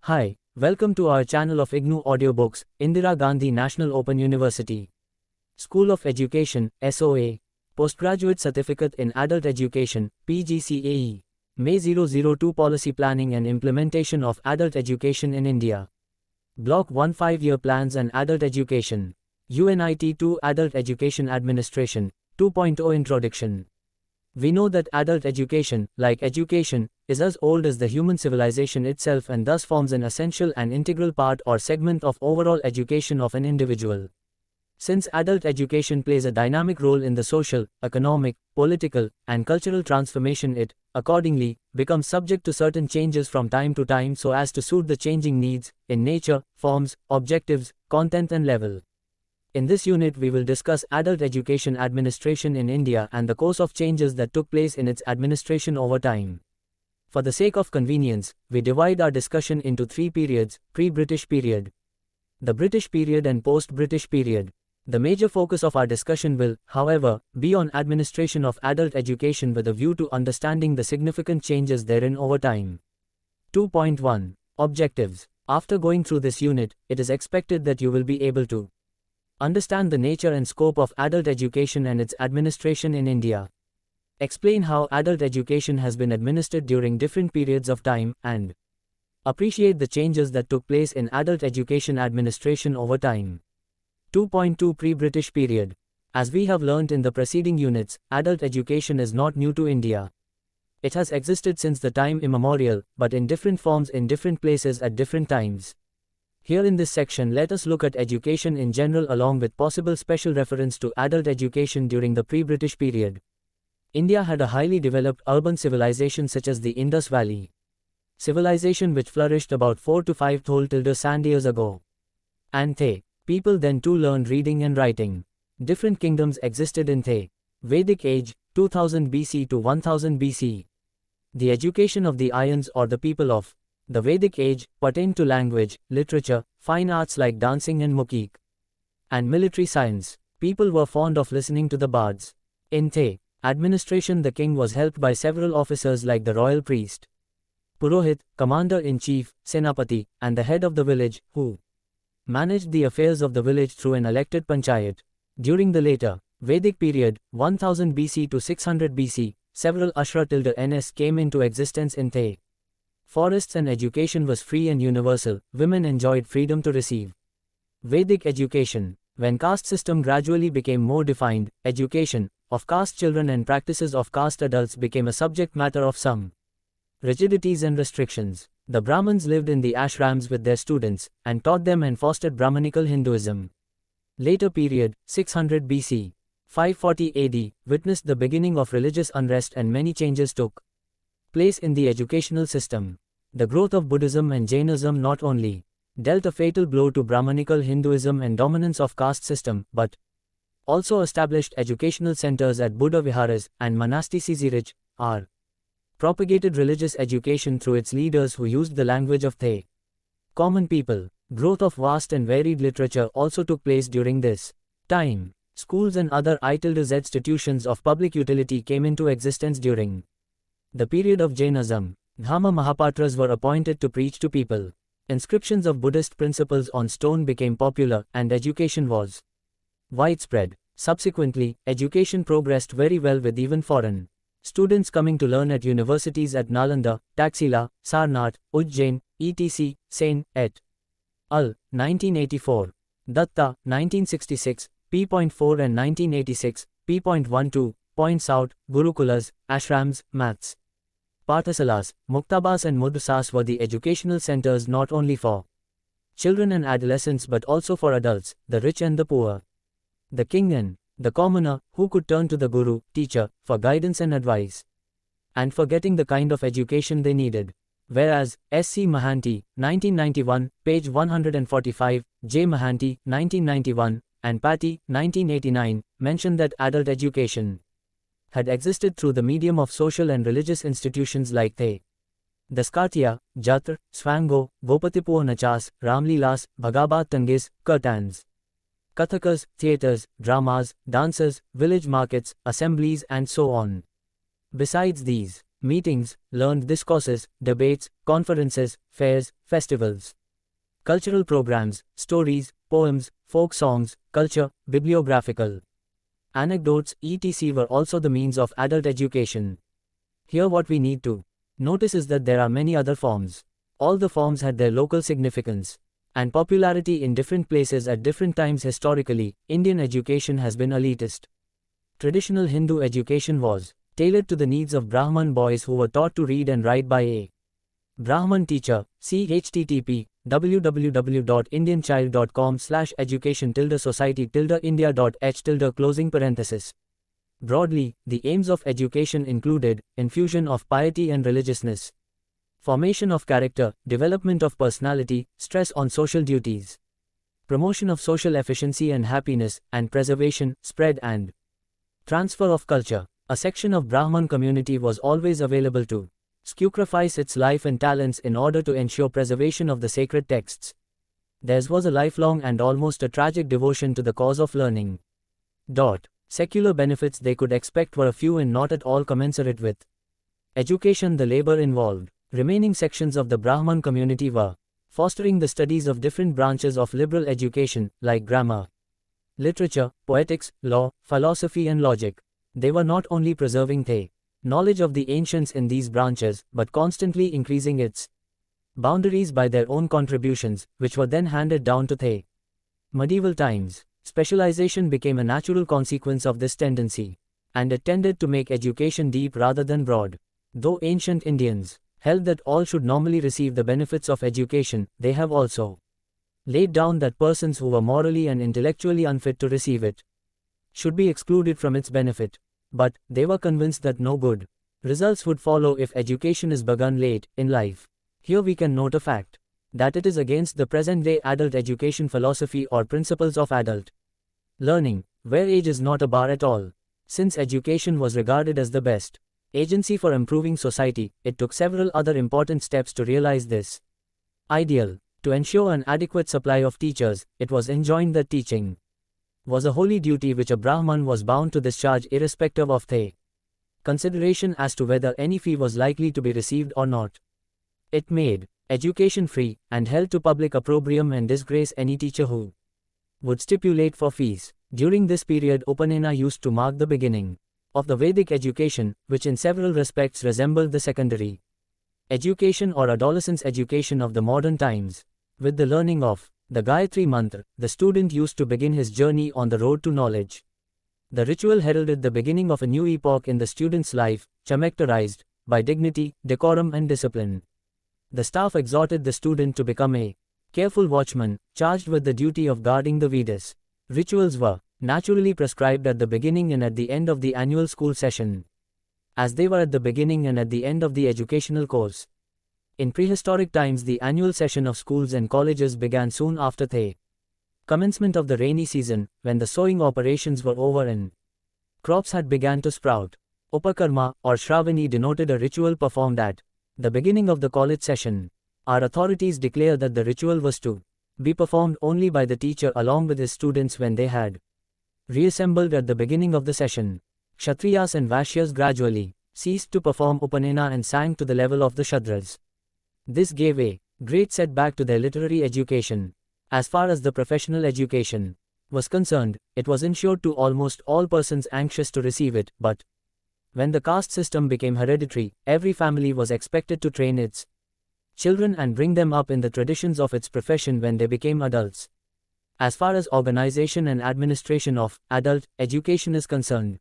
Hi, welcome to our channel of IGNOU Audiobooks, Indira Gandhi National Open University. School of Education, SOA. Postgraduate Certificate in Adult Education, PGCAE. May 002 Policy Planning and Implementation of Adult Education in India. Block 1 5-Year Plans and Adult Education. UNIT 2 Adult Education Administration, 2.0 Introduction. We know that adult education, like education, is as old as the human civilization itself and thus forms an essential and integral part or segment of overall education of an individual. Since adult education plays a dynamic role in the social, economic, political, and cultural transformation, it, accordingly, becomes subject to certain changes from time to time so as to suit the changing needs, in nature, forms, objectives, content and level. In this unit we will discuss adult education administration in India and the course of changes that took place in its administration over time. For the sake of convenience, we divide our discussion into three periods: pre-British period, the British period and post-British period. The major focus of our discussion will, however, be on administration of adult education with a view to understanding the significant changes therein over time. 2.1 Objectives. After going through this unit, it is expected that you will be able to understand the nature and scope of adult education and its administration in India. Explain how adult education has been administered during different periods of time, and appreciate the changes that took place in adult education administration over time. 2.2 Pre-British period. As we have learnt in the preceding units, adult education is not new to India. It has existed since the time immemorial, but in different forms in different places at different times. Here in this section let us look at education in general along with possible special reference to adult education during the pre-British period. India had a highly developed urban civilization such as the Indus Valley civilization which flourished about 4 to 5,000 years ago. And they people then too learned reading and writing. Different kingdoms existed in the Vedic age, 2000 BC to 1000 BC. The education of the Aryans or the people of the Vedic age pertained to language, literature, fine arts like dancing and mukik, and military science. People were fond of listening to the bards. In the administration the king was helped by several officers like the royal priest, Purohit, commander-in-chief, Senapati, and the head of the village, who managed the affairs of the village through an elected panchayat. During the later Vedic period, 1000 BC to 600 BC, several ashra-ns came into existence in the forests and education was free and universal. Women enjoyed freedom to receive Vedic education. When caste system gradually became more defined, education of caste children and practices of caste adults became a subject matter of some rigidities and restrictions. The Brahmins lived in the ashrams with their students, and taught them and fostered Brahmanical Hinduism. Later period, 600 BC, 540 AD, witnessed the beginning of religious unrest and many changes took place in the educational system. The growth of Buddhism and Jainism not only dealt a fatal blow to Brahmanical Hinduism and dominance of caste system, but also established educational centers at Buddha Viharas and monasticism, are propagated religious education through its leaders who used the language of the common people. Growth of vast and varied literature also took place during this time. Schools and other institutions of public utility came into existence during the period of Jainism. Dhamma Mahapatras were appointed to preach to people. Inscriptions of Buddhist principles on stone became popular, and education was widespread. Subsequently, education progressed very well with even foreign students coming to learn at universities at Nalanda, Taxila, Sarnath, Ujjain, etc. Sen. et al. 1984. Datta, 1966, p.4 and 1986, p.12, points out, Gurukulas, ashrams, maths, Pathasalas, Muktabas and Madrasas were the educational centers not only for children and adolescents but also for adults, the rich and the poor, the king and the commoner, who could turn to the guru, teacher, for guidance and advice, and for getting the kind of education they needed. Whereas, S.C. Mahanti, 1991, page 145, J. Mahanti, 1991, and Patti, 1989, mention that adult education had existed through the medium of social and religious institutions like the Daskartiya, Jatra, Swango, Gopatipuo Nachas, Ramlilas, Bhagabat Tangis, Kirtans, Kathakas, theatres, dramas, dances, village markets, assemblies and so on. Besides these, Meetings, learned discourses, debates, conferences, fairs, festivals. Cultural programs, stories, poems, folk songs, culture, bibliographical anecdotes, etc. were also the means of adult education. Here what we need to notice is that there are many other forms. All the forms had their local significance and popularity in different places at different times. Historically, Indian education has been elitist. Traditional Hindu education was tailored to the needs of Brahman boys who were taught to read and write by a Brahman teacher. See http www.indianchild.com/education-society-india.h. Broadly, the aims of education included infusion of piety and religiousness, formation of character, development of personality, stress on social duties, promotion of social efficiency and happiness, and preservation, spread and transfer of culture. A section of Brahman community was always available to sacrifice its life and talents in order to ensure preservation of the sacred texts. Theirs was a lifelong and almost a tragic devotion to the cause of learning. Secular benefits they could expect were a few and not at all commensurate with education. The labor involved. Remaining sections of the Brahman community were fostering the studies of different branches of liberal education, like grammar, literature, poetics, law, philosophy and logic. They were not only preserving the knowledge of the ancients in these branches, but constantly increasing its boundaries by their own contributions, which were then handed down to the medieval times. Specialization became a natural consequence of this tendency, and it tended to make education deep rather than broad. Though ancient Indians held that all should normally receive the benefits of education, they have also laid down that persons who were morally and intellectually unfit to receive it should be excluded from its benefit. But they were convinced that no good results would follow if education is begun late in life. Here we can note a fact that it is against the present-day adult education philosophy or principles of adult learning, where age is not a bar at all. Since education was regarded as the best agency for improving society, it took several other important steps to realize this ideal. To ensure an adequate supply of teachers, it was enjoined that teaching was a holy duty which a Brahman was bound to discharge irrespective of the consideration as to whether any fee was likely to be received or not. It made education free, and held to public opprobrium and disgrace any teacher who would stipulate for fees. During this period, Upanena used to mark the beginning of the Vedic education, which in several respects resembled the secondary education or adolescence education of the modern times. With the learning of the Gayatri Mantra, the student used to begin his journey on the road to knowledge. The ritual heralded the beginning of a new epoch in the student's life, characterized by dignity, decorum and discipline. The staff exhorted the student to become a careful watchman, charged with the duty of guarding the Vedas. Rituals were naturally prescribed at the beginning and at the end of the annual school session, as they were at the beginning and at the end of the educational course. In prehistoric times, the annual session of schools and colleges began soon after the commencement of the rainy season, when the sowing operations were over and crops had begun to sprout. Upakarma, or Shravani, denoted a ritual performed at the beginning of the college session. Our authorities declare that the ritual was to be performed only by the teacher along with his students when they had reassembled at the beginning of the session. Kshatriyas and Vaishyas gradually ceased to perform Upanena and sank to the level of the Shudras. This gave a great setback to their literary education. As far as the professional education was concerned, it was ensured to almost all persons anxious to receive it, but when the caste system became hereditary, every family was expected to train its children and bring them up in the traditions of its profession when they became adults. As far as organization and administration of adult education is concerned,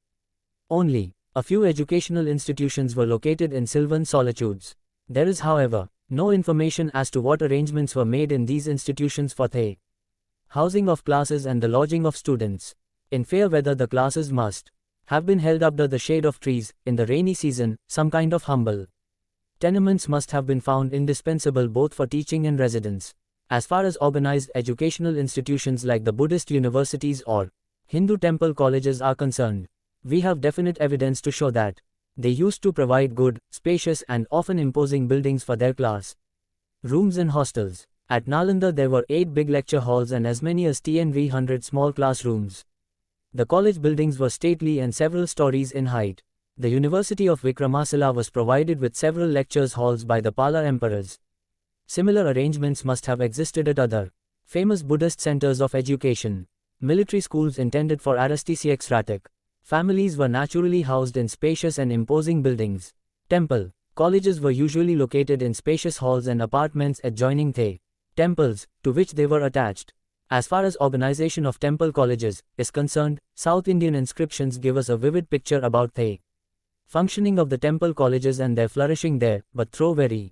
only a few educational institutions were located in sylvan solitudes. There is, however, no information as to what arrangements were made in these institutions for the housing of classes and the lodging of students. In fair weather, the classes must have been held under the shade of trees. In the rainy season, some kind of humble tenements must have been found indispensable both for teaching and residence. As far as organized educational institutions like the Buddhist universities or Hindu temple colleges are concerned, we have definite evidence to show that they used to provide good, spacious and often imposing buildings for their class rooms and hostels. At Nalanda there were 8 big lecture halls and as many as 100 small classrooms. The college buildings were stately and several stories in height. The University of Vikramasila was provided with several lectures halls by the Pala emperors. Similar arrangements must have existed at other famous Buddhist centers of education. Military schools intended for Aristisiaxratic families were naturally housed in spacious and imposing buildings. Temple colleges were usually located in spacious halls and apartments adjoining the temples to which they were attached. As far as organization of temple colleges is concerned, South Indian inscriptions give us a vivid picture about the functioning of the temple colleges and their flourishing there, but throw very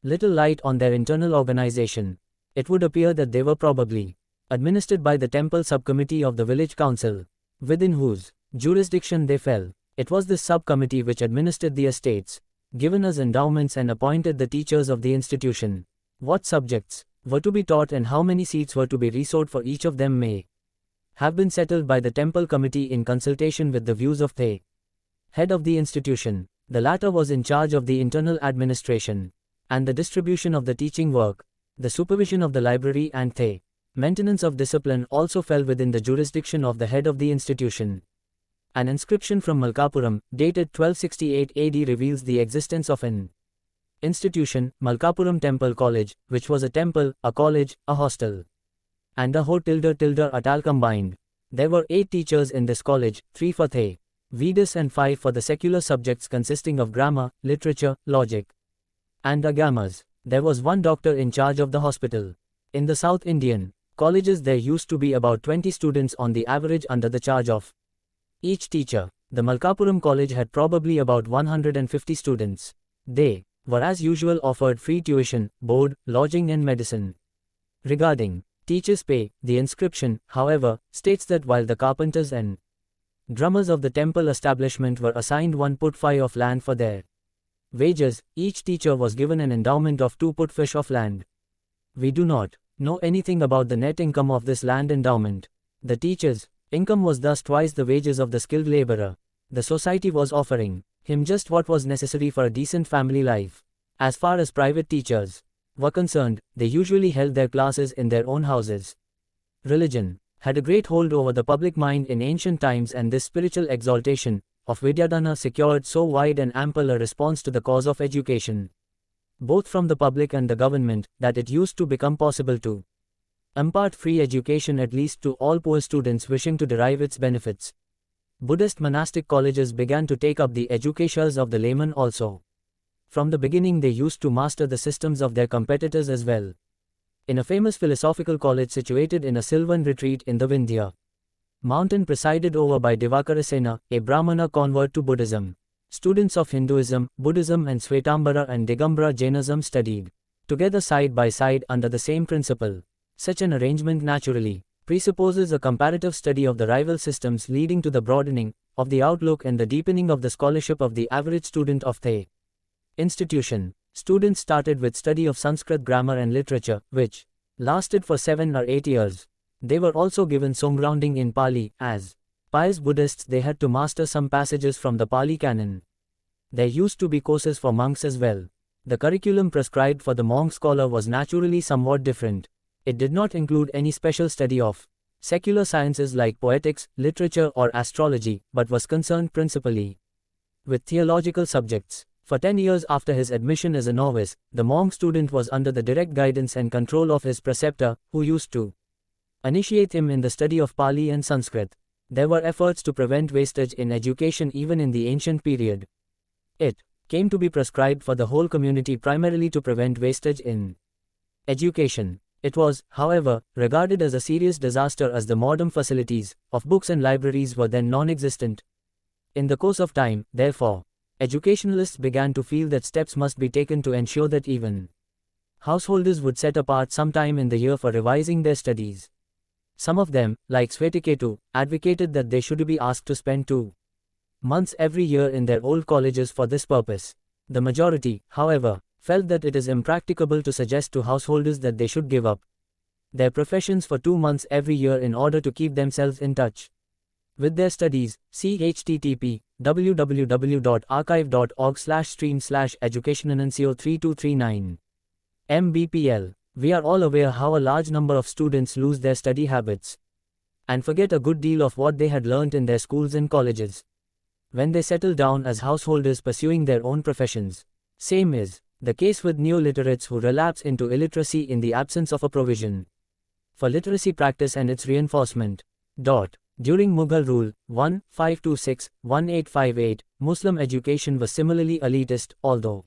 little light on their internal organization. It would appear that they were probably administered by the temple subcommittee of the village council, within whose jurisdiction they fell. It was this subcommittee which administered the estates, given as endowments, and appointed the teachers of the institution. What subjects were to be taught and how many seats were to be reserved for each of them may have been settled by the temple committee in consultation with the views of the head of the institution. The latter was in charge of the internal administration and the distribution of the teaching work. The supervision of the library and the maintenance of discipline also fell within the jurisdiction of the head of the institution. An inscription from Malkapuram, dated 1268 AD, reveals the existence of an institution, Malkapuram Temple College, which was a temple, a college, a hostel, and a hotel combined. There were 8 teachers in this college, 3 for the Vedas and 5 for the secular subjects consisting of grammar, literature, logic, and agamas. There was 1 doctor in charge of the hospital. In the South Indian colleges there used to be about 20 students on the average under the charge of each teacher. The Malkapuram College had probably about 150 students. They were as usual offered free tuition, board, lodging and medicine. Regarding teachers' pay, the inscription, however, states that while the carpenters and drummers of the temple establishment were assigned 1 put-5 of land for their wages, each teacher was given an endowment of 2 put-fish of land. We do not know anything about the net income of this land endowment. The teacher's income was thus twice the wages of the skilled laborer. The society was offering him just what was necessary for a decent family life. As far as private teachers were concerned, they usually held their classes in their own houses. Religion had a great hold over the public mind in ancient times, and this spiritual exaltation of Vidyadhana secured so wide and ample a response to the cause of education, both from the public and the government, that it used to become possible to impart free education at least to all poor students wishing to derive its benefits. Buddhist monastic colleges began to take up the educations of the laymen also. From the beginning they used to master the systems of their competitors as well. In a famous philosophical college situated in a sylvan retreat in the Vindhya mountain presided over by Divakarasena, a Brahmana convert to Buddhism, students of Hinduism, Buddhism and Svetambara and Digambara Jainism studied together side by side under the same principle. Such an arrangement naturally presupposes a comparative study of the rival systems, leading to the broadening of the outlook and the deepening of the scholarship of the average student of the institution. Students started with study of Sanskrit grammar and literature, which lasted for 7 or 8 years. They were also given some grounding in Pali. As pious Buddhists, they had to master some passages from the Pali canon. There used to be courses for monks as well. The curriculum prescribed for the monk scholar was naturally somewhat different. It did not include any special study of secular sciences like poetics, literature or astrology, but was concerned principally with theological subjects. For 10 years after his admission as a novice, the monk student was under the direct guidance and control of his preceptor, who used to initiate him in the study of Pali and Sanskrit. There were efforts to prevent wastage in education even in the ancient period. It came to be prescribed for the whole community primarily to prevent wastage in education. It was, however, regarded as a serious disaster as the modern facilities of books and libraries were then non-existent. In the course of time, therefore, educationalists began to feel that steps must be taken to ensure that even householders would set apart some time in the year for revising their studies. Some of them, like Svetiketu, advocated that they should be asked to spend 2 months every year in their old colleges for this purpose. The majority, however, felt that it is impracticable to suggest to householders that they should give up their professions for 2 months every year in order to keep themselves in touch with their studies. See http://www.archive.org/stream/educationannuncio3239. MBPL. We are all aware how a large number of students lose their study habits and forget a good deal of what they had learnt in their schools and colleges. when they settle down as householders pursuing their own professions. Same is the case with neoliterates who relapse into illiteracy in the absence of a provision for literacy practice and its reinforcement. During Mughal rule, 1526-1858, Muslim education was similarly elitist, although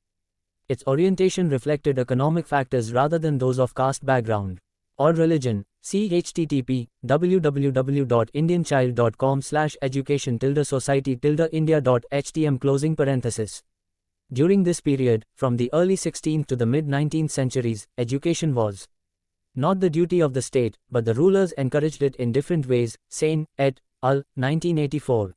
its orientation reflected economic factors rather than those of caste background or religion. See http www.indianchild.com/education-society-india.htm. During this period, from the early 16th to the mid-19th centuries, education was not the duty of the state, but the rulers encouraged it in different ways. Sain, et al., 1984.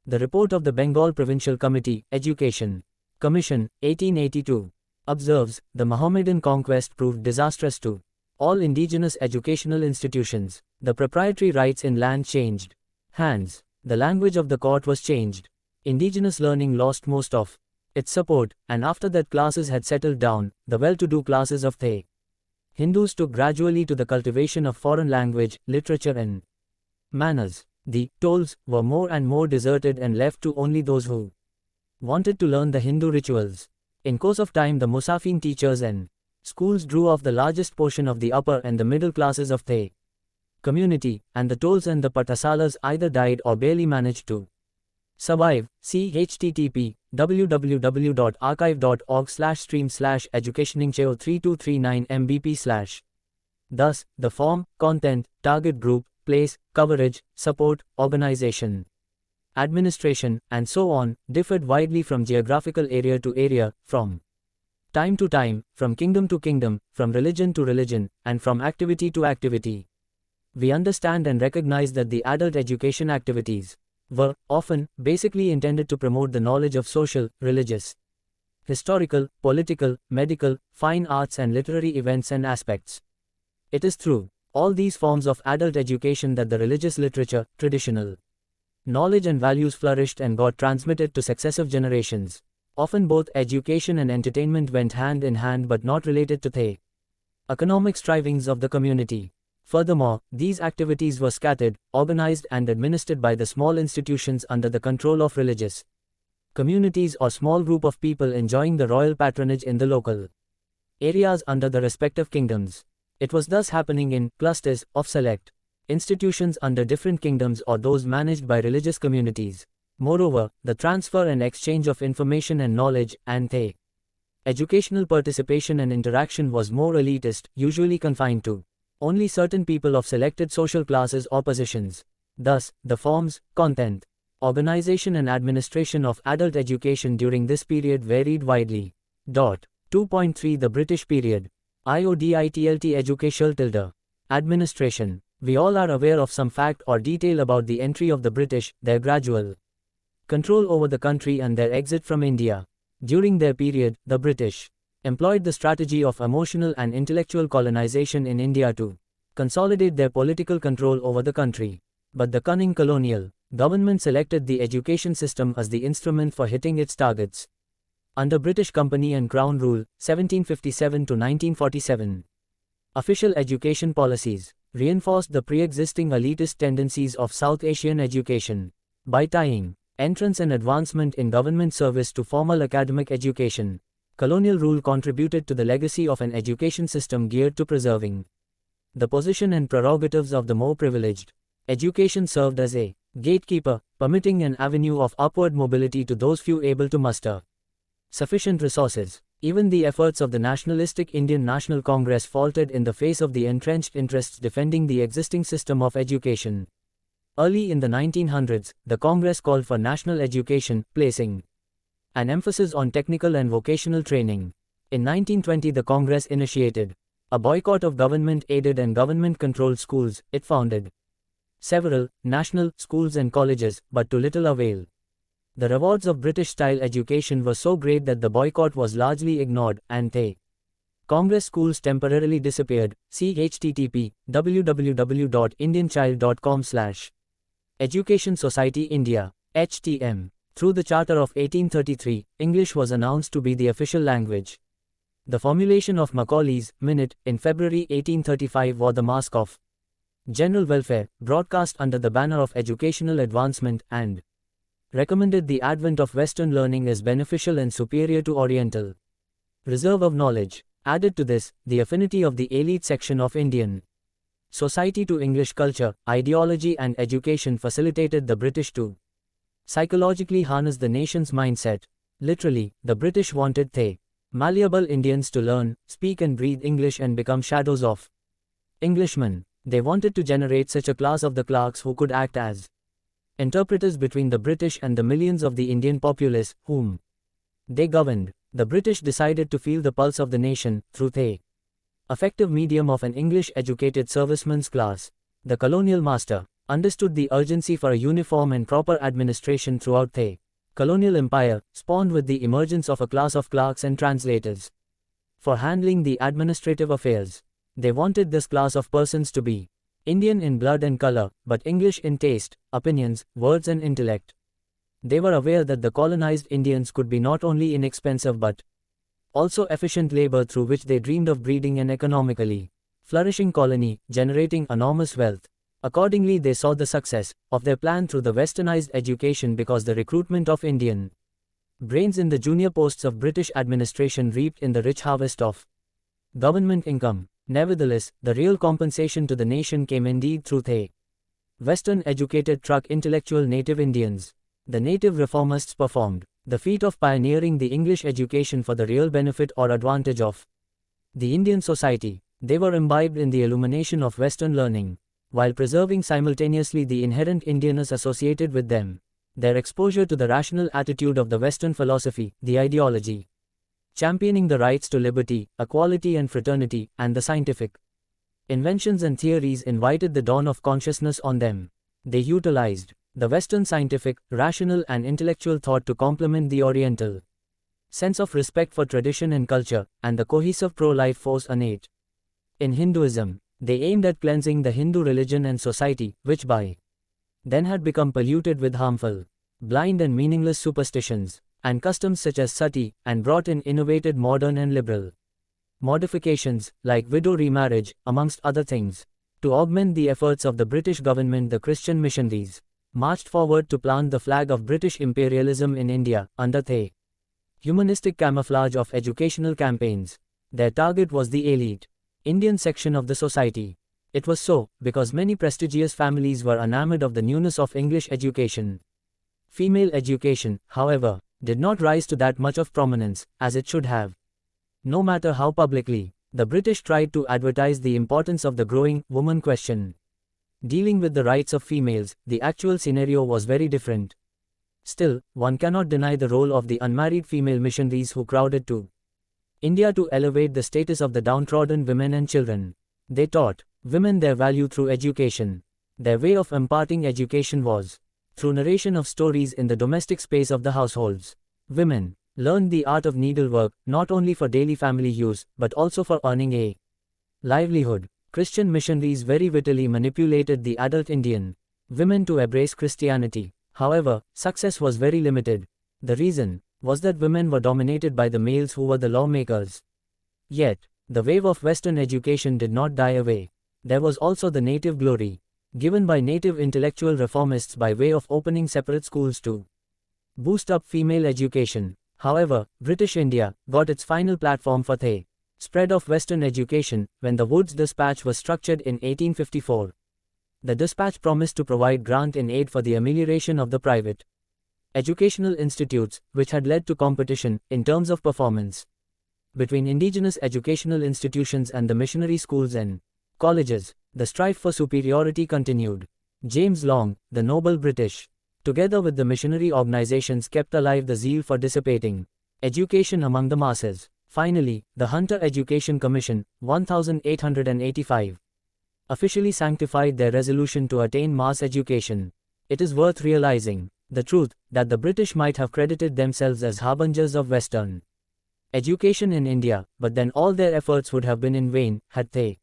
The report of the Bengal Provincial Committee, Education Commission, 1882, observes, the Mohammedan conquest proved disastrous to all indigenous educational institutions. The proprietary rights in land changed hands. The language of the court was changed. Indigenous learning lost most of its support, and after that classes had settled down, the well-to-do classes of the Hindus took gradually to the cultivation of foreign language, literature and manners. The tolls were more and more deserted and left to only those who wanted to learn the Hindu rituals. In course of time, the Musafin teachers and schools drew off the largest portion of the upper and the middle classes of the community, and the tolls and the pathasalas either died or barely managed to survive. See http www.archive.org/stream/educationingcheo3239 Thus, the form, content, target group, place, coverage, support, organization, administration, and so on, differed widely from geographical area to area, from time to time, from kingdom to kingdom, from religion to religion, and from activity to activity. We understand and recognize that the adult education activities were often basically intended to promote the knowledge of social, religious, historical, political, medical, fine arts and literary events and aspects. It is through all these forms of adult education that the religious literature, traditional knowledge and values flourished and got transmitted to successive generations. Often both education and entertainment went hand in hand but not related to the economic strivings of the community. Furthermore, these activities were scattered, organized and administered by the small institutions under the control of religious communities or small group of people enjoying the royal patronage in the local areas under the respective kingdoms. It was thus happening in clusters of select institutions under different kingdoms or those managed by religious communities. Moreover, the transfer and exchange of information and knowledge, and the educational participation and interaction was more elitist, usually confined to only certain people of selected social classes or positions. Thus, the forms, content, organization and administration of adult education during this period varied widely. 2.3 The British period. IODITLT Educational Administration. We all are aware of some fact or detail about the entry of the British, their gradual control over the country and their exit from India. During their period, the British employed the strategy of emotional and intellectual colonization in India to consolidate their political control over the country. But the cunning colonial government selected the education system as the instrument for hitting its targets. Under British Company and Crown Rule, 1757 to 1947, official education policies reinforced the pre-existing elitist tendencies of South Asian education by tying entrance and advancement in government service to formal academic education. Colonial rule contributed to the legacy of an education system geared to preserving the position and prerogatives of the more privileged. Education served as a gatekeeper, permitting an avenue of upward mobility to those few able to muster sufficient resources. Even the efforts of the nationalistic Indian National Congress faltered in the face of the entrenched interests defending the existing system of education. Early in the 1900s, the Congress called for national education, placing an emphasis on technical and vocational training. In 1920, the Congress initiated a boycott of government-aided and government-controlled schools. It founded several national schools and colleges, but to little avail. The rewards of British-style education were so great that the boycott was largely ignored, and the Congress schools temporarily disappeared. See http www.indianchild.com/Education Society India, HTM. Through the Charter of 1833, English was announced to be the official language. The formulation of Macaulay's Minute in February 1835 wore the mask of general welfare, broadcast under the banner of educational advancement and recommended the advent of Western learning as beneficial and superior to Oriental. Reserve of knowledge. Added to this, the affinity of the elite section of Indian society to English culture, ideology and education facilitated the British to psychologically harness the nation's mindset. Literally, the British wanted the malleable Indians to learn, speak and breathe English and become shadows of Englishmen. They wanted to generate such a class of the clerks who could act as interpreters between the British and the millions of the Indian populace, whom they governed. The British decided to feel the pulse of the nation, through the effective medium of an English-educated servicemen's class. The colonial master understood the urgency for a uniform and proper administration throughout the colonial empire, spawned with the emergence of a class of clerks and translators for handling the administrative affairs. They wanted this class of persons to be Indian in blood and color, but English in taste, opinions, words and intellect. They were aware that the colonized Indians could be not only inexpensive but also efficient labor through which they dreamed of breeding an economically flourishing colony, generating enormous wealth. Accordingly, they saw the success of their plan through the westernized education, because the recruitment of Indian brains in the junior posts of British administration reaped in the rich harvest of government income. Nevertheless, the real compensation to the nation came indeed through the Western-educated truck intellectual native Indians. The native reformists performed the feat of pioneering the English education for the real benefit or advantage of the Indian society. They were imbibed in the illumination of Western learning, while preserving simultaneously the inherent Indianness associated with them. Their exposure to the rational attitude of the Western philosophy, the ideology championing the rights to liberty, equality and fraternity, and the scientific inventions and theories invited the dawn of consciousness on them. They utilized the Western scientific, rational and intellectual thought to complement the Oriental sense of respect for tradition and culture, and the cohesive pro-life force innate in Hinduism. They aimed at cleansing the Hindu religion and society, which by then had become polluted with harmful, blind and meaningless superstitions and customs such as sati, and brought in innovated modern and liberal modifications, like widow remarriage, amongst other things. To augment the efforts of the British government, the Christian missionaries marched forward to plant the flag of British imperialism in India, under the humanistic camouflage of educational campaigns. Their target was the elite Indian section of the society. It was so, because many prestigious families were enamored of the newness of English education. Female education, however, did not rise to that much of prominence, as it should have. No matter how publicly the British tried to advertise the importance of the growing woman question, dealing with the rights of females, the actual scenario was very different. Still, one cannot deny the role of the unmarried female missionaries who crowded to India to elevate the status of the downtrodden women and children. They taught women their value through education. Their way of imparting education was through narration of stories in the domestic space of the households. Women learned the art of needlework, not only for daily family use, but also for earning a livelihood. Christian missionaries very wittily manipulated the adult Indian women to embrace Christianity. However, success was very limited. The reason was that women were dominated by the males who were the lawmakers. Yet, the wave of Western education did not die away. There was also the native glory given by native intellectual reformists by way of opening separate schools to boost up female education. However, British India got its final platform for the spread of Western education when the Woods Dispatch was structured in 1854. The dispatch promised to provide grant in aid for the amelioration of the private educational institutes, which had led to competition, in terms of performance, between indigenous educational institutions and the missionary schools and colleges. The strife for superiority continued. James Long, the noble British, together with the missionary organizations, kept alive the zeal for dissipating education among the masses. Finally, the Hunter Education Commission, 1885, officially sanctified their resolution to attain mass education. It is worth realizing the truth that the British might have credited themselves as harbingers of Western education in India, but then all their efforts would have been in vain had they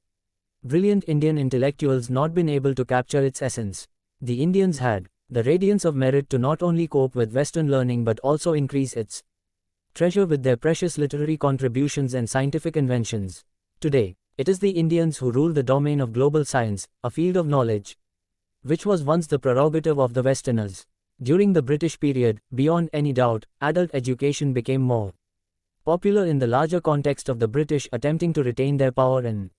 brilliant Indian intellectuals not been able to capture its essence. The Indians had the radiance of merit to not only cope with Western learning but also increase its treasure with their precious literary contributions and scientific inventions. Today, it is the Indians who rule the domain of global science, a field of knowledge which was once the prerogative of the Westerners. During the British period, beyond any doubt, adult education became more popular in the larger context of the British attempting to retain their power and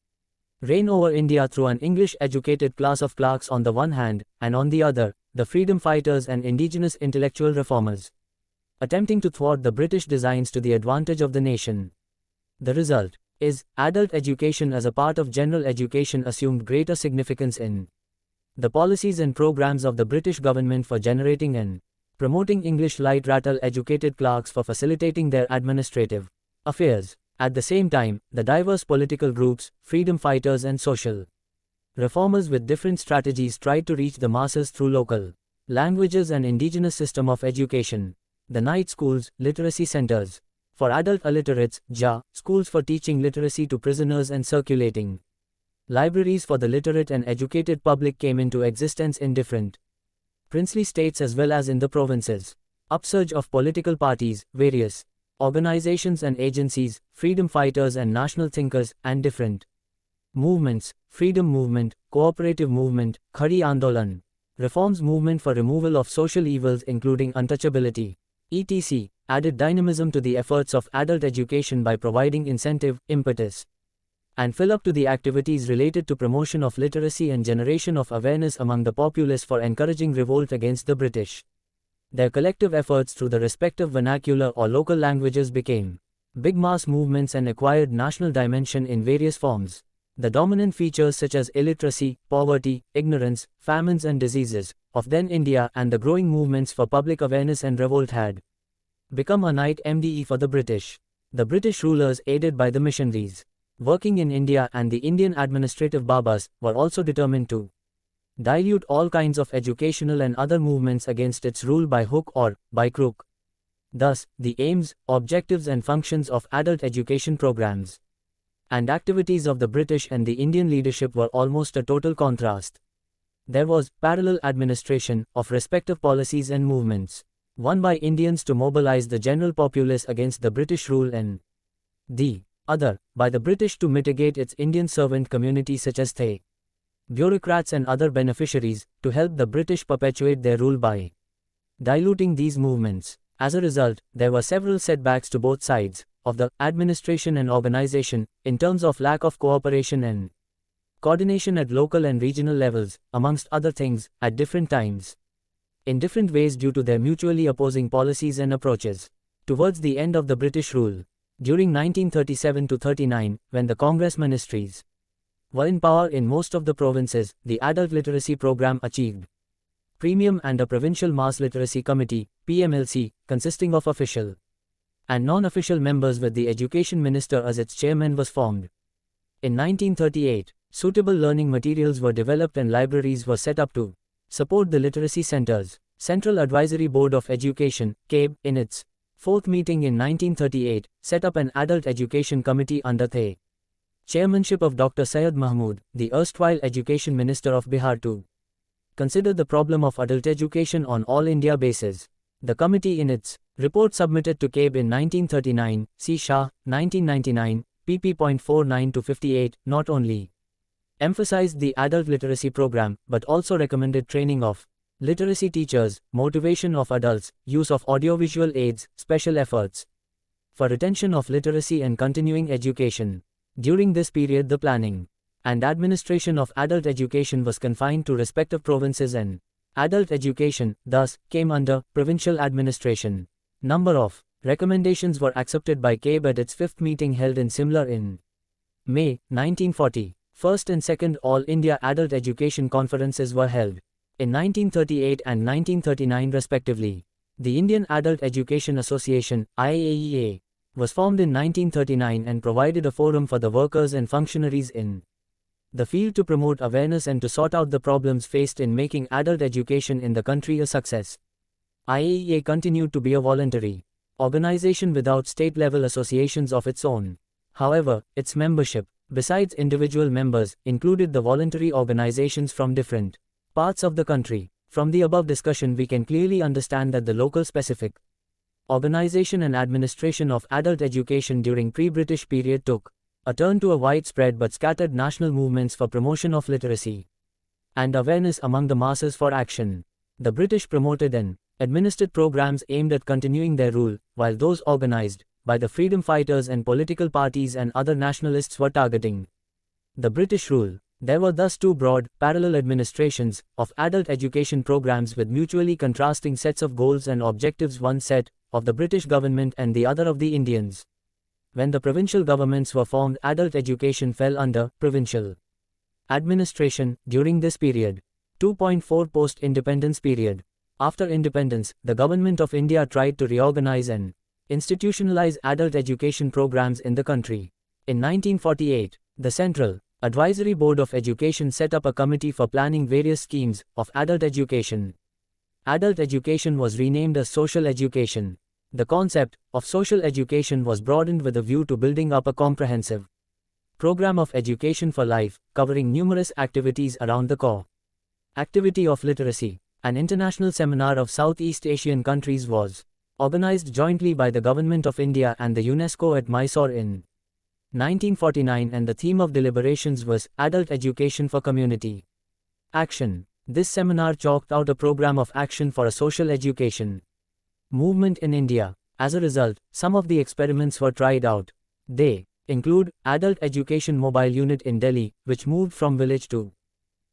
reign over India through an English-educated class of clerks on the one hand, and on the other, the freedom fighters and indigenous intellectual reformers, attempting to thwart the British designs to the advantage of the nation. The result is, adult education as a part of general education assumed greater significance in the policies and programs of the British government for generating and promoting English light rattle educated clerks for facilitating their administrative affairs. At the same time, the diverse political groups, freedom fighters and social reformers with different strategies tried to reach the masses through local languages and indigenous system of education. The night schools, literacy centers for adult illiterates, schools for teaching literacy to prisoners and circulating libraries for the literate and educated public came into existence in different princely states as well as in the provinces. Upsurge of political parties, various organizations and agencies, freedom fighters and national thinkers, and different movements, freedom movement, cooperative movement, Khadi Andolan, reforms movement for removal of social evils including untouchability, etc., added dynamism to the efforts of adult education by providing incentive, impetus, and fill-up to the activities related to promotion of literacy and generation of awareness among the populace for encouraging revolt against the British. Their collective efforts through the respective vernacular or local languages became big mass movements and acquired national dimension in various forms. The dominant features such as illiteracy, poverty, ignorance, famines and diseases of then India and the growing movements for public awareness and revolt had become a night MDE for the British. The British rulers, aided by the missionaries working in India and the Indian administrative Babas, were also determined to dilute all kinds of educational and other movements against its rule by hook or by crook. Thus, the aims, objectives and functions of adult education programs and activities of the British and the Indian leadership were almost a total contrast. There was parallel administration of respective policies and movements, one by Indians to mobilize the general populace against the British rule and the other by the British to mitigate its Indian servant community such as the bureaucrats and other beneficiaries, to help the British perpetuate their rule by diluting these movements. As a result, there were several setbacks to both sides of the administration and organization, in terms of lack of cooperation and coordination at local and regional levels, amongst other things, at different times, in different ways due to their mutually opposing policies and approaches. Towards the end of the British rule, during 1937–39, when the Congress ministries were in power in most of the provinces, the adult literacy program achieved premium and a provincial mass literacy committee, PMLC, consisting of official and non-official members with the education minister as its chairman was formed. In 1938, suitable learning materials were developed and libraries were set up to support the literacy centers. Central Advisory Board of Education, CABE, in its fourth meeting in 1938, set up an adult education committee under the chairmanship of Dr. Syed Mahmood, the erstwhile education minister of Bihar, to consider the problem of adult education on all India basis. The committee in its report submitted to CABE in 1939, C. Shah, 1999, pp.49–58, not only emphasized the adult literacy program, but also recommended training of literacy teachers, motivation of adults, use of audiovisual aids, special efforts for retention of literacy and continuing education. During this period, the planning and administration of adult education was confined to respective provinces and adult education, thus, came under provincial administration. Number of recommendations were accepted by CABE at its fifth meeting held in Simla in May 1940. First and second All India Adult Education Conferences were held in 1938 and 1939 respectively. The Indian Adult Education Association, IAEA, was formed in 1939 and provided a forum for the workers and functionaries in the field to promote awareness and to sort out the problems faced in making adult education in the country a success. IAEA continued to be a voluntary organization without state-level associations of its own. However, its membership, besides individual members, included the voluntary organizations from different parts of the country. From the above discussion, we can clearly understand that the local specific organization and administration of adult education during pre-British period took a turn to a widespread but scattered national movements for promotion of literacy and awareness among the masses for action. The British promoted an administered programs aimed at continuing their rule, while those organized by the freedom fighters and political parties and other nationalists were targeting the British rule. There were thus two broad, parallel administrations of adult education programs with mutually contrasting sets of goals and objectives, one set of the British government and the other of the Indians. When the provincial governments were formed, adult education fell under provincial administration during this period. 2.4 Post-independence period. After independence, the Government of India tried to reorganize and institutionalize adult education programs in the country. In 1948, the Central Advisory Board of Education set up a committee for planning various schemes of adult education. Adult education was renamed as social education. The concept of social education was broadened with a view to building up a comprehensive program of education for life, covering numerous activities around the core activity of literacy. An international seminar of Southeast Asian countries was organized jointly by the Government of India and the UNESCO at Mysore in 1949, and the theme of deliberations was Adult Education for Community Action. This seminar chalked out a program of action for a social education movement in India. As a result, some of the experiments were tried out. They include Adult Education Mobile Unit in Delhi, which moved from village to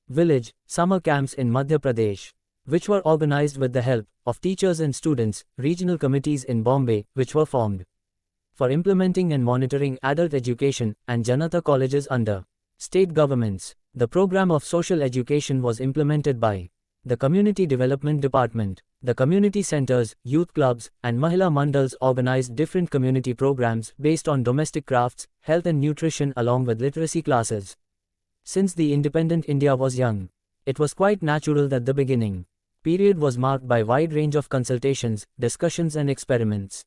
village, summer camps in Madhya Pradesh, which were organized with the help of teachers and students, regional committees in Bombay, which were formed for implementing and monitoring adult education, and Janata colleges under state governments. The program of social education was implemented by the Community Development Department. The community centers, youth clubs, and Mahila Mandals organized different community programs based on domestic crafts, health and nutrition, along with literacy classes. Since the independent India was young, it was quite natural that the beginning period was marked by wide range of consultations, discussions and experiments.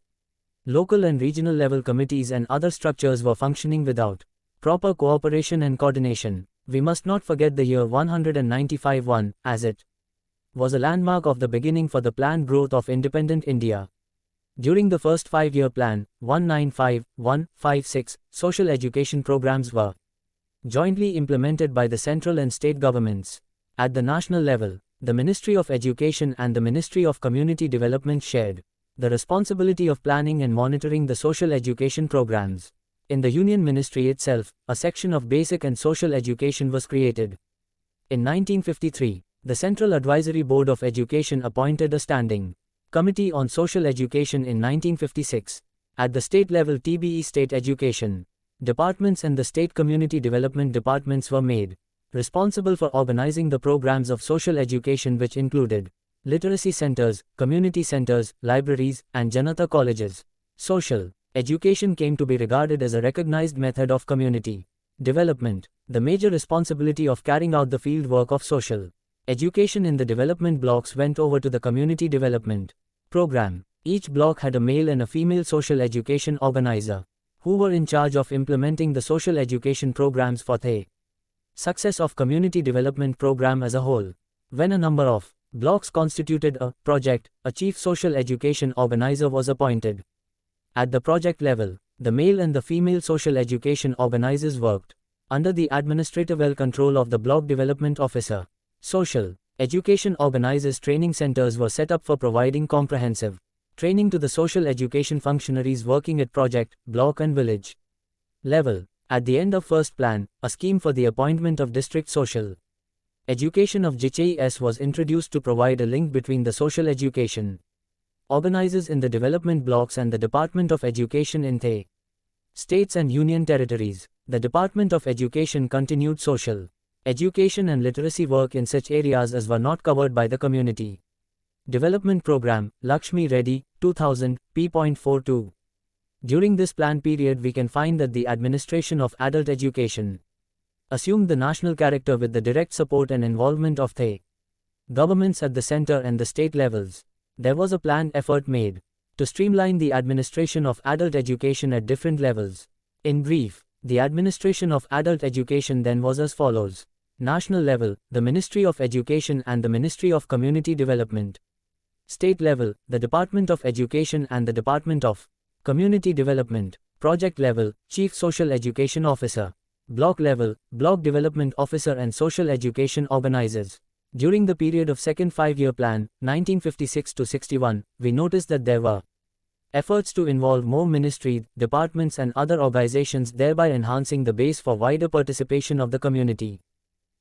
Local and regional level committees and other structures were functioning without proper cooperation and coordination. We must not forget the year 195 as it was a landmark of the beginning for the planned growth of independent India. During the first 5-year plan, 195-156, social education programs were jointly implemented by the central and state governments. At the national level, the Ministry of Education and the Ministry of Community Development shared the responsibility of planning and monitoring the social education programs. In the Union Ministry itself, a section of basic and social education was created. In 1953, the Central Advisory Board of Education appointed a standing committee on social education in 1956. At the state level, TBE State Education Departments and the State Community Development Departments were made responsible for organizing the programs of social education, which included literacy centers, community centers, libraries, and Janata colleges. Social education came to be regarded as a recognized method of community development. The major responsibility of carrying out the field work of social education in the development blocks went over to the Community Development Program. Each block had a male and a female social education organizer, who were in charge of implementing the social education programs for the success of community development program as a whole. When a number of blocks constituted a project, a chief social education organizer was appointed. At the project level, the male and the female social education organizers worked under the administrative control of the block development officer. Social education organizers' training centers were set up for providing comprehensive training to the social education functionaries working at project, block and village level. At the end of first plan, a scheme for the appointment of district social education of GHS was introduced to provide a link between the social education organizers in the development blocks and the Department of Education in the states and union territories. The Department of Education continued social education and literacy work in such areas as were not covered by the Community Development Program. Lakshmi Reddy, 2000, p.42. During this plan period, we can find that the administration of adult education assumed the national character with the direct support and involvement of the governments at the center and the state levels. There was a planned effort made to streamline the administration of adult education at different levels. In brief, the administration of adult education then was as follows. National level, the Ministry of Education and the Ministry of Community Development. State level, the Department of Education and the Department of Community Development. Project level, Chief Social Education Officer. Block level, Block Development Officer and Social Education Organizers. During the period of second five-year plan, 1956 to 61, we noticed that there were efforts to involve more ministries, departments and other organizations, thereby enhancing the base for wider participation of the community.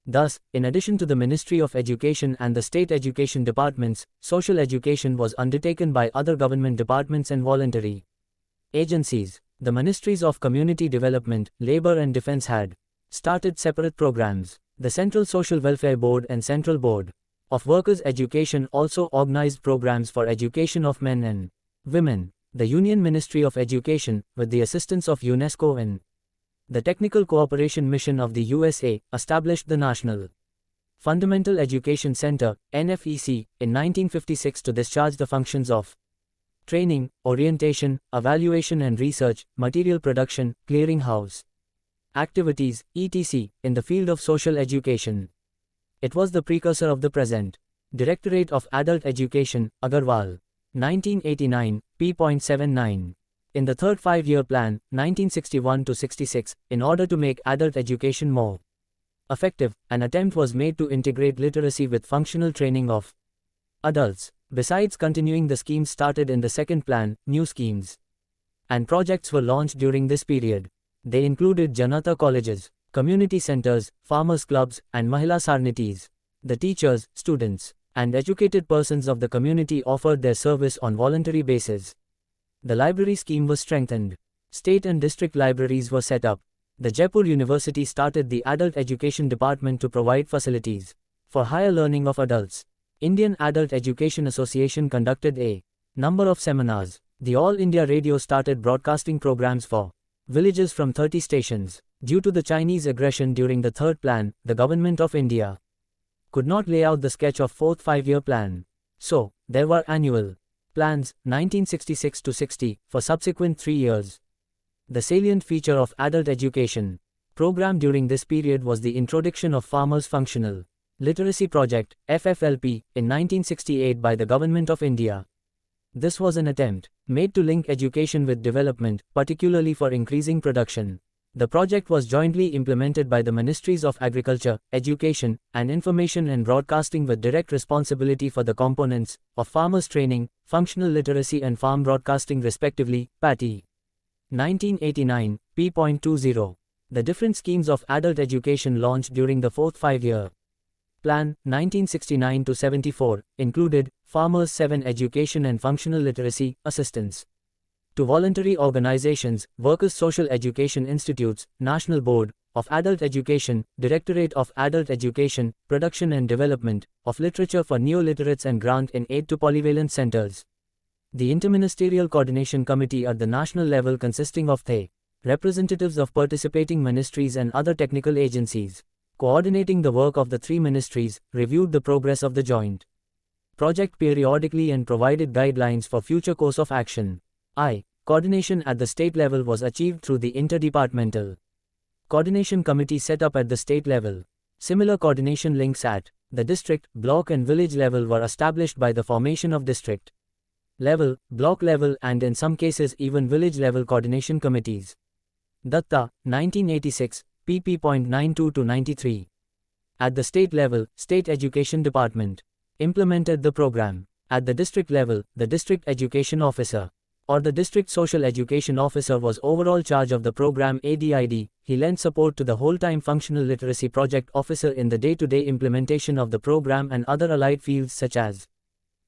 Thus, in addition to the Ministry of Education and the state education departments, social education was undertaken by other government departments and voluntary agencies. The Ministries of Community Development, Labor and Defense had started separate programs. The Central Social Welfare Board and Central Board of Workers' Education also organized programs for education of men and women. The Union Ministry of Education, with the assistance of UNESCO and the Technical Cooperation Mission of the USA, established the National Fundamental Education Center, NFEC, in 1956 to discharge the functions of training, orientation, evaluation and research, material production, clearinghouse activities, etc., in the field of social education. It was the precursor of the present Directorate of Adult Education, Agarwal. 1989, p.79. In the third five-year plan, 1961 to 66, in order to make adult education more effective, an attempt was made to integrate literacy with functional training of adults. Besides continuing the schemes started in the second plan, new schemes and projects were launched during this period. They included Janata colleges, community centers, farmers' clubs, and Mahila Sarnitis. The teachers, students, and educated persons of the community offered their service on voluntary basis. The library scheme was strengthened. State and district libraries were set up. The Jaipur University started the Adult Education Department to provide facilities for higher learning of adults. Indian Adult Education Association conducted a number of seminars. The All India Radio started broadcasting programs for villages from 30 stations. Due to the Chinese aggression during the third plan, the Government of India could not lay out the sketch of fourth five-year plan. So, there were annual plans, 1966 to 60, for subsequent 3 years. The salient feature of adult education program during this period was the introduction of Farmers' Functional Literacy Project, FFLP, in 1968 by the Government of India. This was an attempt made to link education with development, particularly for increasing production. The project was jointly implemented by the Ministries of Agriculture, Education, and Information and Broadcasting with direct responsibility for the components of farmers' training, functional literacy and farm broadcasting respectively, PATI. 1989, p.20. The different schemes of adult education launched during the fourth five-year plan, 1969 to 74, included Farmers 7 Education and Functional Literacy Assistance to voluntary organizations, Workers' Social Education Institutes, National Board of Adult Education, Directorate of Adult Education, Production and Development of Literature for Neo-Literates and grant in aid to polyvalent centers. The Interministerial Coordination Committee at the national level consisting of the representatives of participating ministries and other technical agencies, coordinating the work of the three ministries, reviewed the progress of the joint project periodically and provided guidelines for future course of action. Coordination at the state level was achieved through the Interdepartmental Coordination Committee set up at the state level. Similar coordination links at the district, block and village level were established by the formation of district level, block level and in some cases even village level coordination committees. Datta, 1986, pp.92 to 93. At the state level, State Education Department implemented the program. At the district level, the District Education Officer or the District Social Education Officer was overall charge of the program ADID. He lent support to the whole-time Functional Literacy Project Officer in the day-to-day implementation of the program and other allied fields such as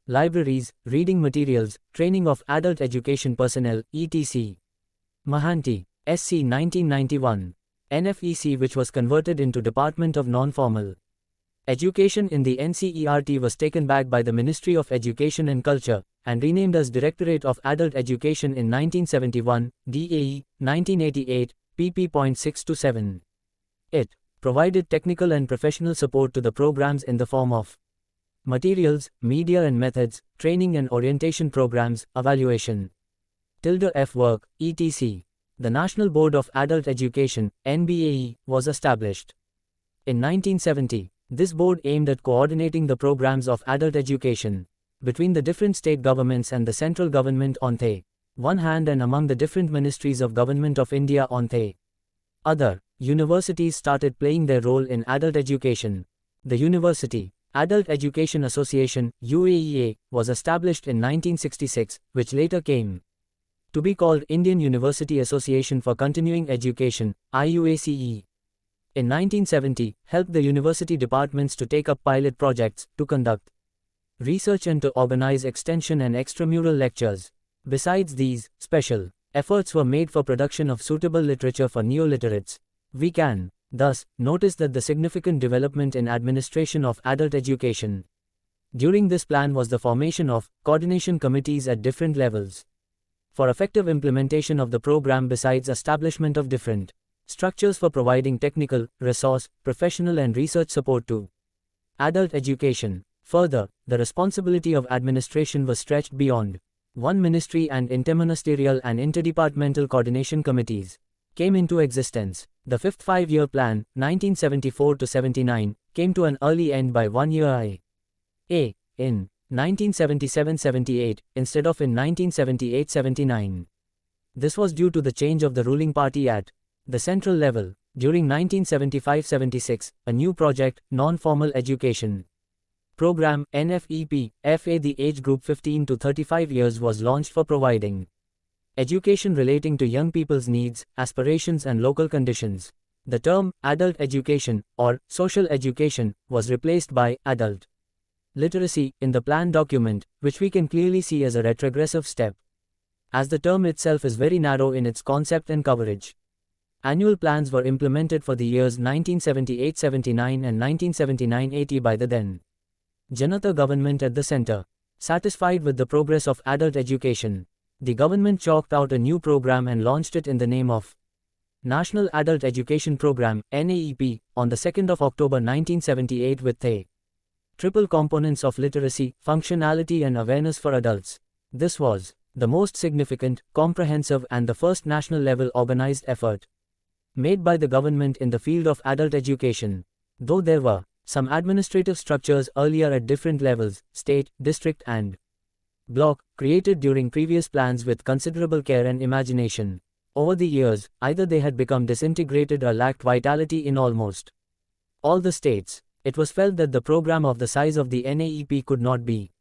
libraries, reading materials, training of adult education personnel, etc. Mahanti, SC 1991. NFEC, which was converted into Department of Non-Formal Education in the NCERT, was taken back by the Ministry of Education and Culture and renamed as Directorate of Adult Education in 1971, DAE, 1988, pp.6 to 7. It provided technical and professional support to the programs in the form of materials, media and methods, training and orientation programs, evaluation, ~F work, etc. The National Board of Adult Education, NBAE, was established in 1970. This board aimed at coordinating the programs of adult education between the different state governments and the central government on the one hand and among the different ministries of Government of India on the other. Universities started playing their role in adult education. The University Adult Education Association (UAEA) was established in 1966, which later came to be called Indian University Association for Continuing Education (IUACE). In 1970, helped the university departments to take up pilot projects, to conduct research and to organize extension and extramural lectures. Besides these, special efforts were made for production of suitable literature for neoliterates. We can, thus, notice that the significant development in administration of adult education during this plan was the formation of coordination committees at different levels for effective implementation of the program, besides establishment of different structures for providing technical, resource, professional and research support to adult education. Further, the responsibility of administration was stretched beyond one ministry, and interministerial and interdepartmental coordination committees came into existence. The fifth five-year plan, 1974-79, came to an early end by 1 year in 1977-78, instead of in 1978-79. This was due to the change of the ruling party at the central level. During 1975-76, a new project, Non-Formal Education Program, NFEP, FA, the age group 15 to 35 years, was launched for providing education relating to young people's needs, aspirations and local conditions. The term, adult education, or social education, was replaced by adult literacy in the plan document, which we can clearly see as a retrogressive step, as the term itself is very narrow in its concept and coverage. Annual plans were implemented for the years 1978-79 and 1979-80 by the then Janata government at the center. Satisfied with the progress of adult education, the government chalked out a new program and launched it in the name of National Adult Education Program, NAEP, on the 2nd of October 1978 with the triple components of literacy, functionality and awareness for adults. This was the most significant, comprehensive and the first national-level organized effort made by the government in the field of adult education. Though there were some administrative structures earlier at different levels, state, district and block, created during previous plans with considerable care and imagination. Over the years, either they had become disintegrated or lacked vitality in almost all the states. It was felt that the program of the size of the NAEP could not be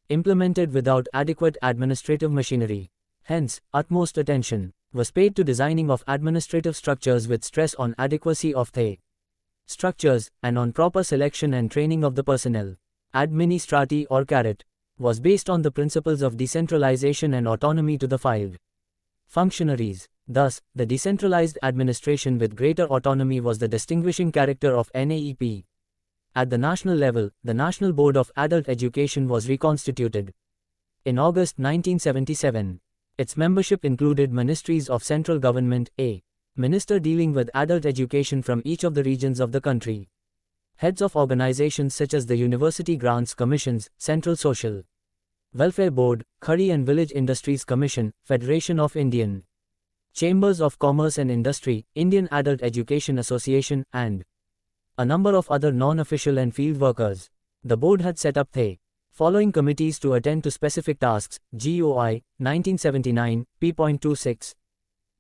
implemented without adequate administrative machinery. Hence, utmost attention was paid to designing of administrative structures with stress on adequacy of the structures, and on proper selection and training of the personnel. Administrati or CARAT was based on the principles of decentralization and autonomy to the field functionaries. Thus, the decentralized administration with greater autonomy was the distinguishing character of NAEP. At the national level, the National Board of Adult Education was reconstituted in August 1977. Its membership included ministries of central government, a minister dealing with adult education from each of the regions of the country, heads of organizations such as the University Grants Commissions, Central Social Welfare Board, Khadi and Village Industries Commission, Federation of Indian Chambers of Commerce and Industry, Indian Adult Education Association, and a number of other non-official and field workers. The board had set up the following committees to attend to specific tasks: GOI, 1979, p.26.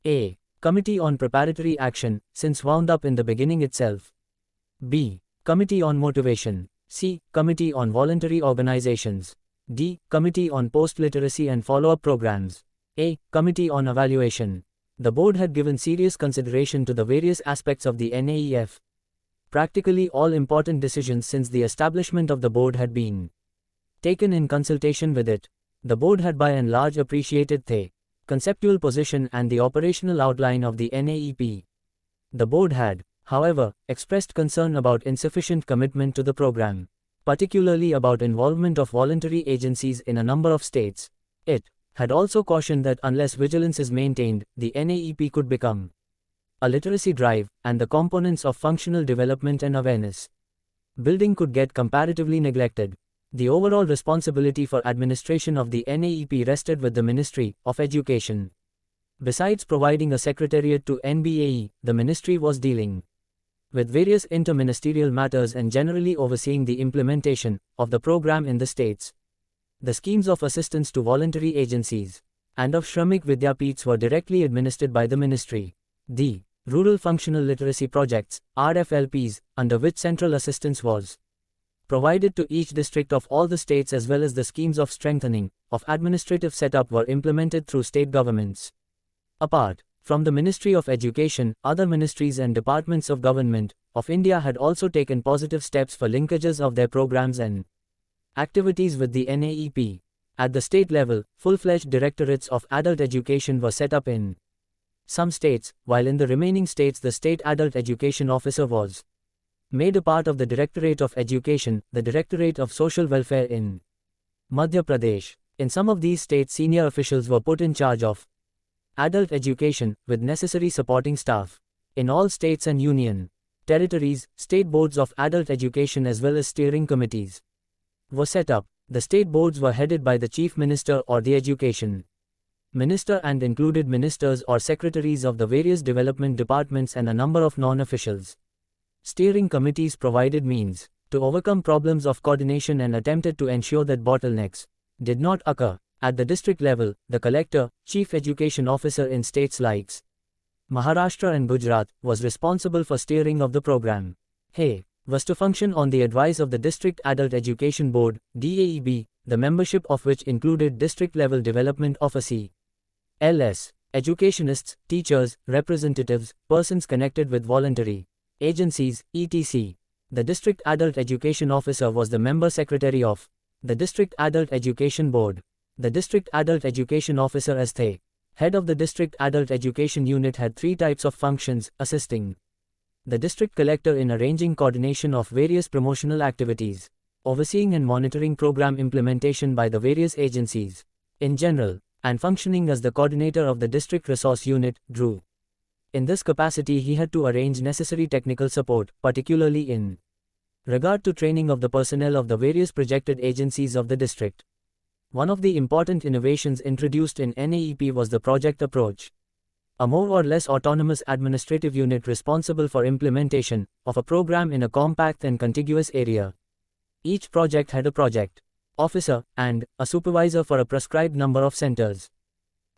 A. Committee on Preparatory Action, since wound up in the beginning itself. B. Committee on Motivation. C. Committee on Voluntary Organizations. D. Committee on Post-Literacy and Follow-up Programs. A. Committee on Evaluation. The board had given serious consideration to the various aspects of the NAEF. Practically all important decisions since the establishment of the board had been taken in consultation with it. The board had by and large appreciated the conceptual position and the operational outline of the NAEP. The board had, however, expressed concern about insufficient commitment to the program, particularly about involvement of voluntary agencies in a number of states. It had also cautioned that unless vigilance is maintained, the NAEP could become a literacy drive, and the components of functional development and awareness building could get comparatively neglected. The overall responsibility for administration of the NAEP rested with the Ministry of Education. Besides providing a secretariat to NBAE, the ministry was dealing with various interministerial matters and generally overseeing the implementation of the program in the states. The schemes of assistance to voluntary agencies and of Shramik Vidyapeeths were directly administered by the ministry. The Rural Functional Literacy Projects, RFLPs, under which central assistance was provided to each district of all the states, as well as the schemes of strengthening of administrative setup were implemented through state governments. Apart from the Ministry of Education, other ministries and departments of Government of India had also taken positive steps for linkages of their programs and activities with the NAEP. At the state level, full-fledged directorates of adult education were set up in some states, while in the remaining states the State Adult Education Officer was made a part of the Directorate of Education, the Directorate of Social Welfare in Madhya Pradesh. In some of these states, senior officials were put in charge of adult education, with necessary supporting staff. In all states and union territories, state boards of adult education as well as steering committees were set up. The state boards were headed by the Chief Minister or the Education Minister and included ministers or secretaries of the various development departments and a number of non-officials. Steering committees provided means to overcome problems of coordination and attempted to ensure that bottlenecks did not occur. At the district level, the collector, chief education officer in states like Maharashtra and Gujarat, was responsible for steering of the program. He was to function on the advice of the District Adult Education Board, DAEB, the membership of which included district-level development officers, educationists, teachers, representatives, persons connected with voluntary agencies, etc. The District Adult Education Officer was the member secretary of the District Adult Education Board. The District Adult Education Officer as the head of the District Adult Education Unit had three types of functions: assisting the district collector in arranging coordination of various promotional activities, overseeing and monitoring program implementation by the various agencies in general, and functioning as the coordinator of the District Resource Unit, DRU. In this capacity he had to arrange necessary technical support, particularly in regard to training of the personnel of the various projected agencies of the district. One of the important innovations introduced in NAEP was the project approach. A more or less autonomous administrative unit responsible for implementation of a program in a compact and contiguous area. Each project had a project officer and a supervisor for a prescribed number of centers.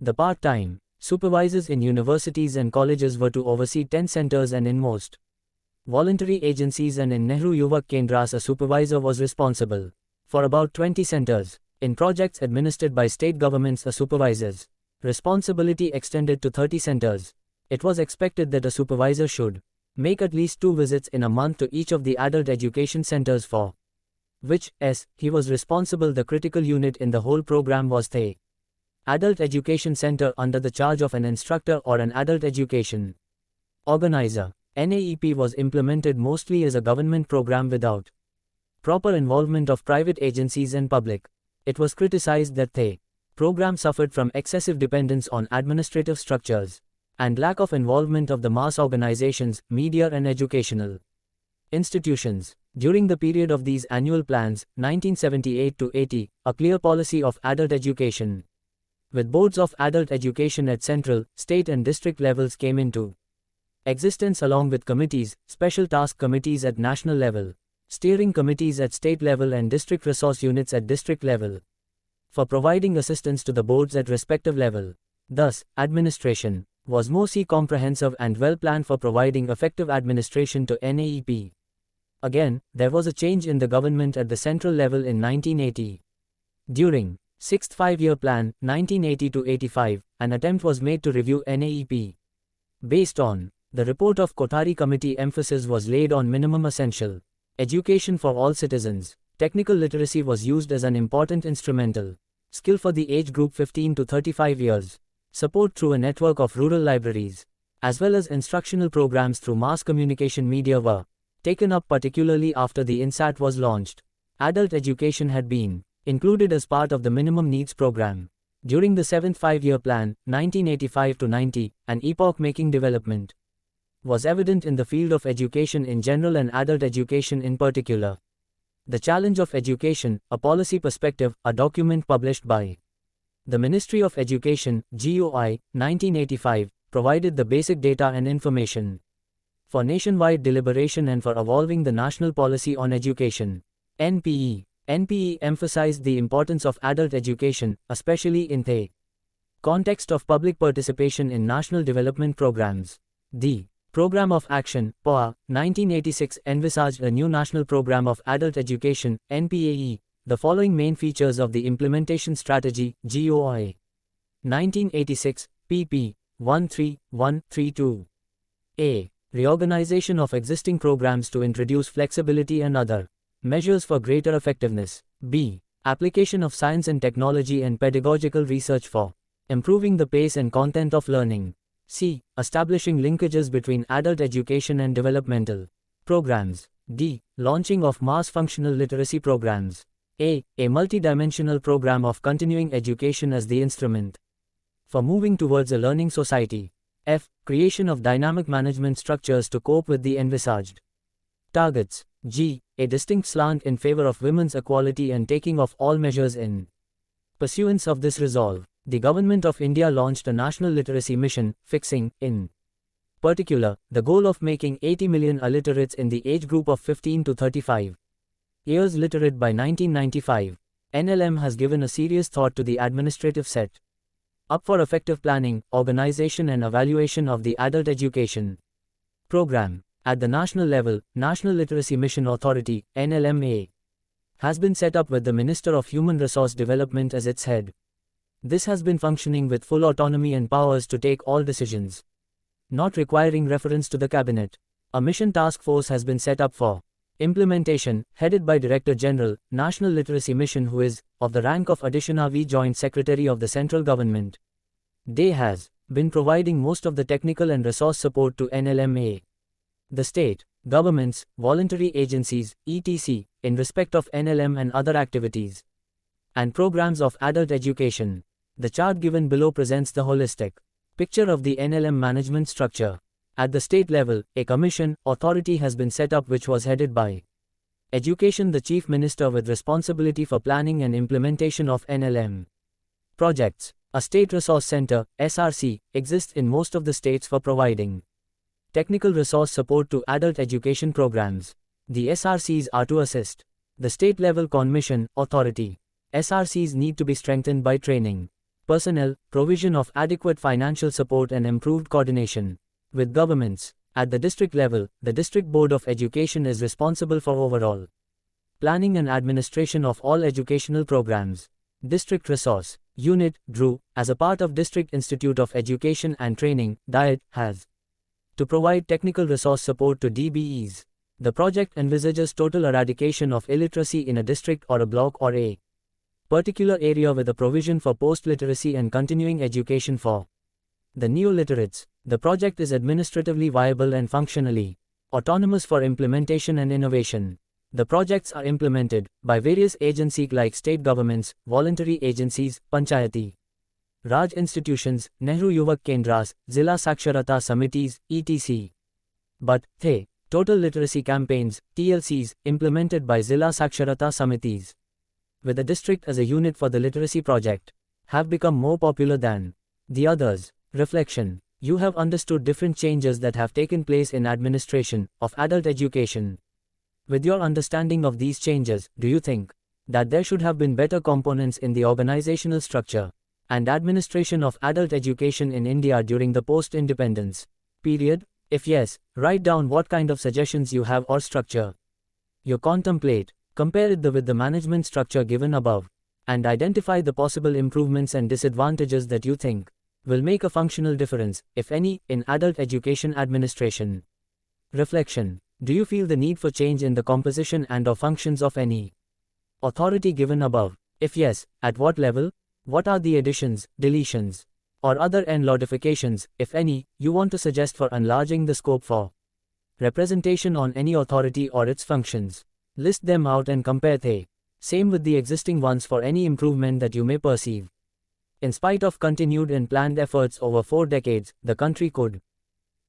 The part-time supervisors in universities and colleges were to oversee 10 centers, and in most voluntary agencies and in Nehru Yuvak Kendras a supervisor was responsible for about 20 centers. In projects administered by state governments, a supervisor's responsibility extended to 30 centers. It was expected that a supervisor should make at least 2 visits in a month to each of the adult education centers for which, as he was responsible. The critical unit in the whole program was the Adult Education Center under the charge of an instructor or an adult education organizer. NAEP was implemented mostly as a government program without proper involvement of private agencies and public. It was criticized that the program suffered from excessive dependence on administrative structures and lack of involvement of the mass organizations, media and educational institutions. During the period of these annual plans, 1978 to 80, a clear policy of adult education with boards of adult education at central, state and district levels came into existence, along with committees, special task committees at national level, steering committees at state level and district resource units at district level, for providing assistance to the boards at respective level. Thus, administration was more comprehensive and well planned for providing effective administration to NAEP. Again, there was a change in the government at the central level in 1980. During 6th Five-Year Plan, 1980 to 85, an attempt was made to review NAEP. Based on the report of Kothari Committee, emphasis was laid on minimum essential education for all citizens. Technical literacy was used as an important instrumental skill for the age group 15 to 35 years. Support through a network of rural libraries, as well as instructional programs through mass communication media were taken up, particularly after the INSAT was launched. Adult education had been included as part of the Minimum Needs Program. During the 7th Five-Year Plan, 1985 to 90, an epoch-making development was evident in the field of education in general and adult education in particular. The Challenge of Education, a Policy Perspective, a document published by the Ministry of Education, GOI, 1985, provided the basic data and information for nationwide deliberation and for evolving the national policy on education. NPE emphasized the importance of adult education, especially in the context of public participation in national development programs. The Program of Action, POA, 1986 envisaged a new National Program of Adult Education, NPAE. The following main features of the Implementation Strategy, GOI. 1986, pp. 13132. A. Reorganization of existing programs to introduce flexibility and other measures for greater effectiveness. B. Application of science and technology and pedagogical research for improving the pace and content of learning. C. Establishing linkages between adult education and developmental programs. D. Launching of mass functional literacy programs. A multidimensional program of continuing education as the instrument for moving towards a learning society. F. Creation of dynamic management structures to cope with the envisaged targets. G. A distinct slant in favor of women's equality and taking of all measures in pursuance of this resolve. The Government of India launched a national literacy mission, fixing, in particular, the goal of making 80 million illiterates in the age group of 15 to 35 years literate by 1995. NLM has given a serious thought to the administrative set up for effective planning, organization and evaluation of the adult education program. At the national level, National Literacy Mission Authority, NLMA, has been set up with the Minister of Human Resource Development as its head. This has been functioning with full autonomy and powers to take all decisions, not requiring reference to the cabinet. A mission task force has been set up for implementation, headed by Director General, National Literacy Mission, who is of the rank of Additional V Joint Secretary of the Central Government. They has been providing most of the technical and resource support to NLMA. The state governments, voluntary agencies, etc., in respect of NLM and other activities and programs of adult education. The chart given below presents the holistic picture of the NLM management structure. At the state level, a commission, authority has been set up which was headed by Education, the Chief Minister, with responsibility for planning and implementation of NLM projects. A State Resource Center, SRC, exists in most of the states for providing technical resource support to adult education programs. The SRCs are to assist the state-level commission, authority. SRCs need to be strengthened by training personnel, provision of adequate financial support and improved coordination with governments. At the district level, the District Board of Education is responsible for overall planning and administration of all educational programs. District Resource Unit, DRU, as a part of District Institute of Education and Training, DIET, has to provide technical resource support to DBEs. The project envisages total eradication of illiteracy in a district or a block or a particular area with a provision for post-literacy and continuing education for the neo-literates. The project is administratively viable and functionally autonomous for implementation and innovation. The projects are implemented by various agencies like state governments, voluntary agencies, Panchayati Raj institutions, Nehru Yuvak Kendras, Zilla Saksharata Samitis, etc. But, total literacy campaigns, TLCs, implemented by Zilla Saksharata Samitis, with the district as a unit for the literacy project, have become more popular than the others. Reflection. You have understood different changes that have taken place in administration of adult education. With your understanding of these changes, do you think that there should have been better components in the organizational structure and administration of adult education in India during the post-independence period? If yes, write down what kind of suggestions you have or structure you contemplate. Compare it with the management structure given above, and identify the possible improvements and disadvantages that you think will make a functional difference, if any, in adult education administration. Reflection. Do you feel the need for change in the composition and/or functions of any authority given above? If yes, at what level? What are the additions, deletions, or other end modifications, if any, you want to suggest for enlarging the scope for representation on any authority or its functions? List them out and compare the same with the existing ones for any improvement that you may perceive. In spite of continued and planned efforts over 4 decades, the country could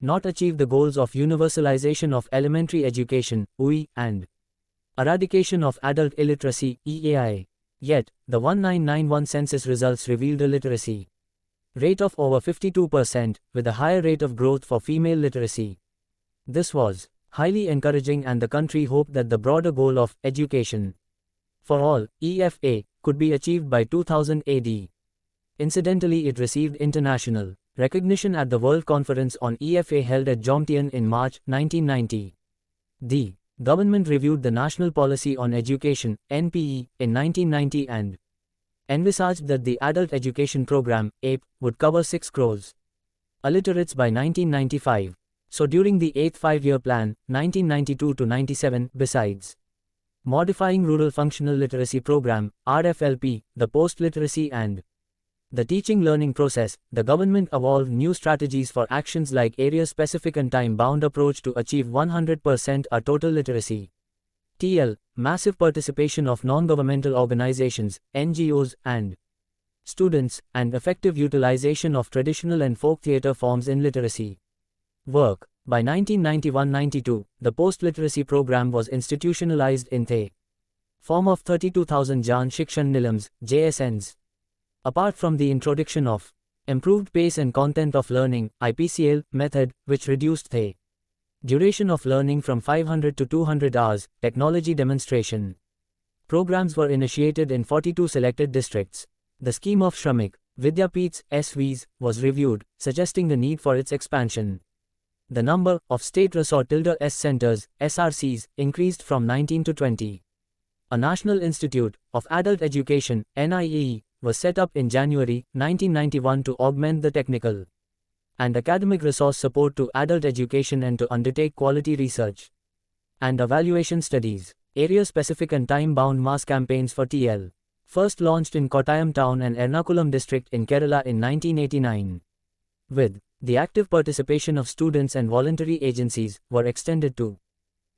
not achieve the goals of universalization of elementary education, UI, and eradication of adult illiteracy, EAI. Yet, the 1991 census results revealed a literacy rate of over 52%, with a higher rate of growth for female literacy. This was highly encouraging, and the country hoped that the broader goal of education for all, EFA, could be achieved by 2000 AD. Incidentally, it received international Recognition at the World Conference on EFA held at Jomtien in March 1990. The government reviewed the National Policy on Education (NPE) in 1990 and envisaged that the Adult Education Program (APE) would cover 6 crores illiterates by 1995. So during the 8th Five-Year Plan, 1992 to 97, besides modifying Rural Functional Literacy Program (RFLP), the post-literacy and the teaching learning process, the government evolved new strategies for actions like area-specific and time-bound approach to achieve 100% a total literacy. TL, massive participation of non-governmental organizations, NGOs, and students, and effective utilization of traditional and folk theatre forms in literacy work. By 1991-92, the post-literacy program was institutionalized in the form of 32,000 Jan Shikshan Nilams, JSNs. Apart from the introduction of improved pace and content of learning, IPCL, method, which reduced the duration of learning from 500 to 200 hours, technology demonstration programs were initiated in 42 selected districts. The scheme of Shramik Vidyapeeths, SVs, was reviewed, suggesting the need for its expansion. The number of state S centers, SRCs, increased from 19 to 20. A National Institute of Adult Education, NIAE, was set up in January 1991 to augment the technical and academic resource support to adult education and to undertake quality research and evaluation studies. Area-specific and time-bound mass campaigns for TL. First launched in Kottayam town and Ernakulam district in Kerala in 1989. With the active participation of students and voluntary agencies, were extended to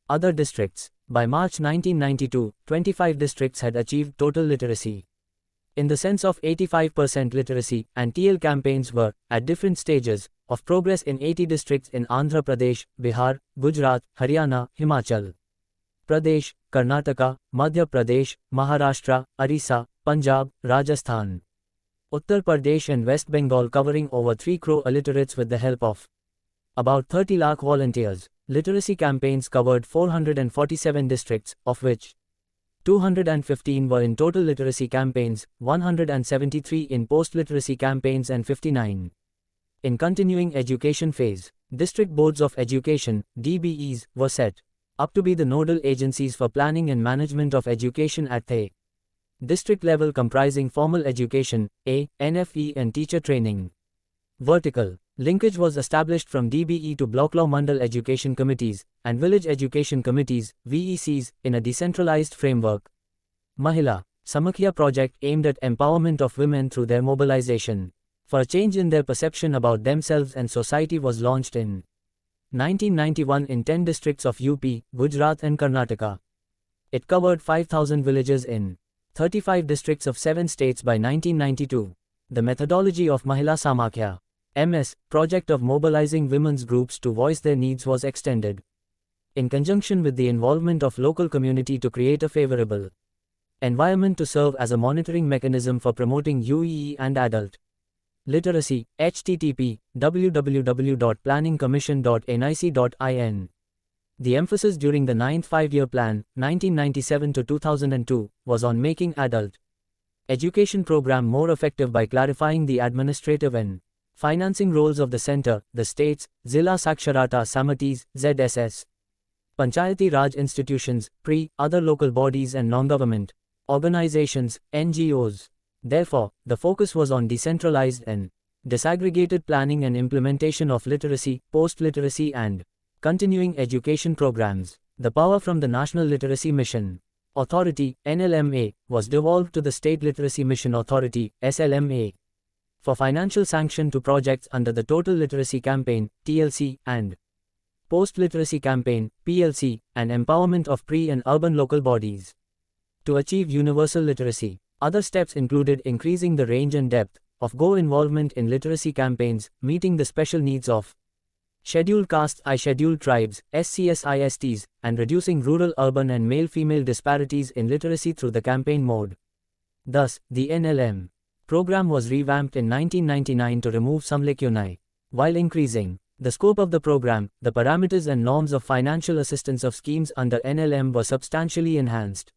other districts. By March 1992, 25 districts had achieved total literacy in the sense of 85% literacy, and TL campaigns were at different stages of progress in 80 districts in Andhra Pradesh, Bihar, Gujarat, Haryana, Himachal Pradesh, Karnataka, Madhya Pradesh, Maharashtra, Orissa, Punjab, Rajasthan, Uttar Pradesh and West Bengal, covering over 3 crore illiterates with the help of about 30 lakh volunteers. Literacy campaigns covered 447 districts, of which 215 were in total literacy campaigns, 173 in post-literacy campaigns and 59 in continuing education phase. District Boards of Education, DBEs, were set up to be the nodal agencies for planning and management of education at the district level, comprising formal education, NFE, and teacher training. Vertical linkage was established from DBE to Block Law Mandal Education Committees and Village Education Committees, VECs, in a decentralized framework. Mahila Samakhya project aimed at empowerment of women through their mobilization for a change in their perception about themselves and society was launched in 1991 in 10 districts of UP, Gujarat and Karnataka. It covered 5,000 villages in 35 districts of 7 states by 1992. The methodology of Mahila Samakhya MS project of mobilizing women's groups to voice their needs was extended in conjunction with the involvement of local community to create a favorable environment to serve as a monitoring mechanism for promoting UEE and adult literacy. http www.planningcommission.nic.in. The emphasis during the 9th Five-Year Plan, 1997 to 2002, was on making adult education program more effective by clarifying the administrative and financing roles of the center, the states, Zilla Saksharata Samitis, ZSS, Panchayati Raj institutions, other local bodies and non-government organizations, NGOs. Therefore, the focus was on decentralized and disaggregated planning and implementation of literacy, post-literacy and continuing education programs. The power from the National Literacy Mission Authority, NLMA, was devolved to the State Literacy Mission Authority, SLMA, for financial sanction to projects under the Total Literacy Campaign, TLC, and Post-Literacy Campaign, PLC, and empowerment of and urban local bodies to achieve universal literacy. Other steps included increasing the range and depth of involvement in literacy campaigns, meeting the special needs of scheduled castes, scheduled tribes, SCS-ISTs, and reducing rural, urban and male-female disparities in literacy through the campaign mode. Thus, the NLM program was revamped in 1999 to remove some lacunae, while increasing the scope of the program. The parameters and norms of financial assistance of schemes under NLM were substantially enhanced.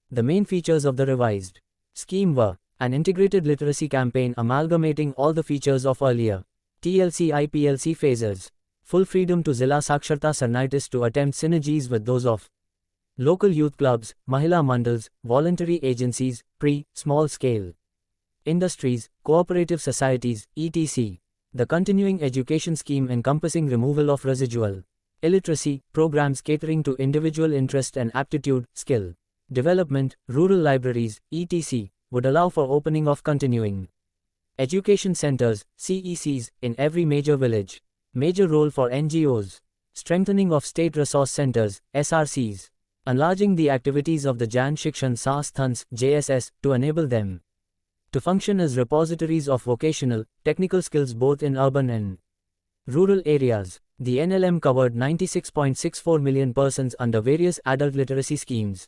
The main features of the revised scheme were an integrated literacy campaign amalgamating all the features of earlier TLC IPLC phases. Full freedom to Zilla Saksharta Sarnitis to attempt synergies with those of local youth clubs, Mahila Mandals, voluntary agencies, small scale industries, cooperative societies, etc. The continuing education scheme encompassing removal of residual illiteracy, programs catering to individual interest and aptitude, skill development, rural libraries, etc., would allow for opening of continuing education centers, CECs, in every major village. Major role for NGOs. Strengthening of state resource centers, SRCs. Enlarging the activities of the Jan Shikshan Sansthaans, JSS, to enable them to function as repositories of vocational, technical skills both in urban and rural areas. The NLM covered 96.64 million persons under various adult literacy schemes.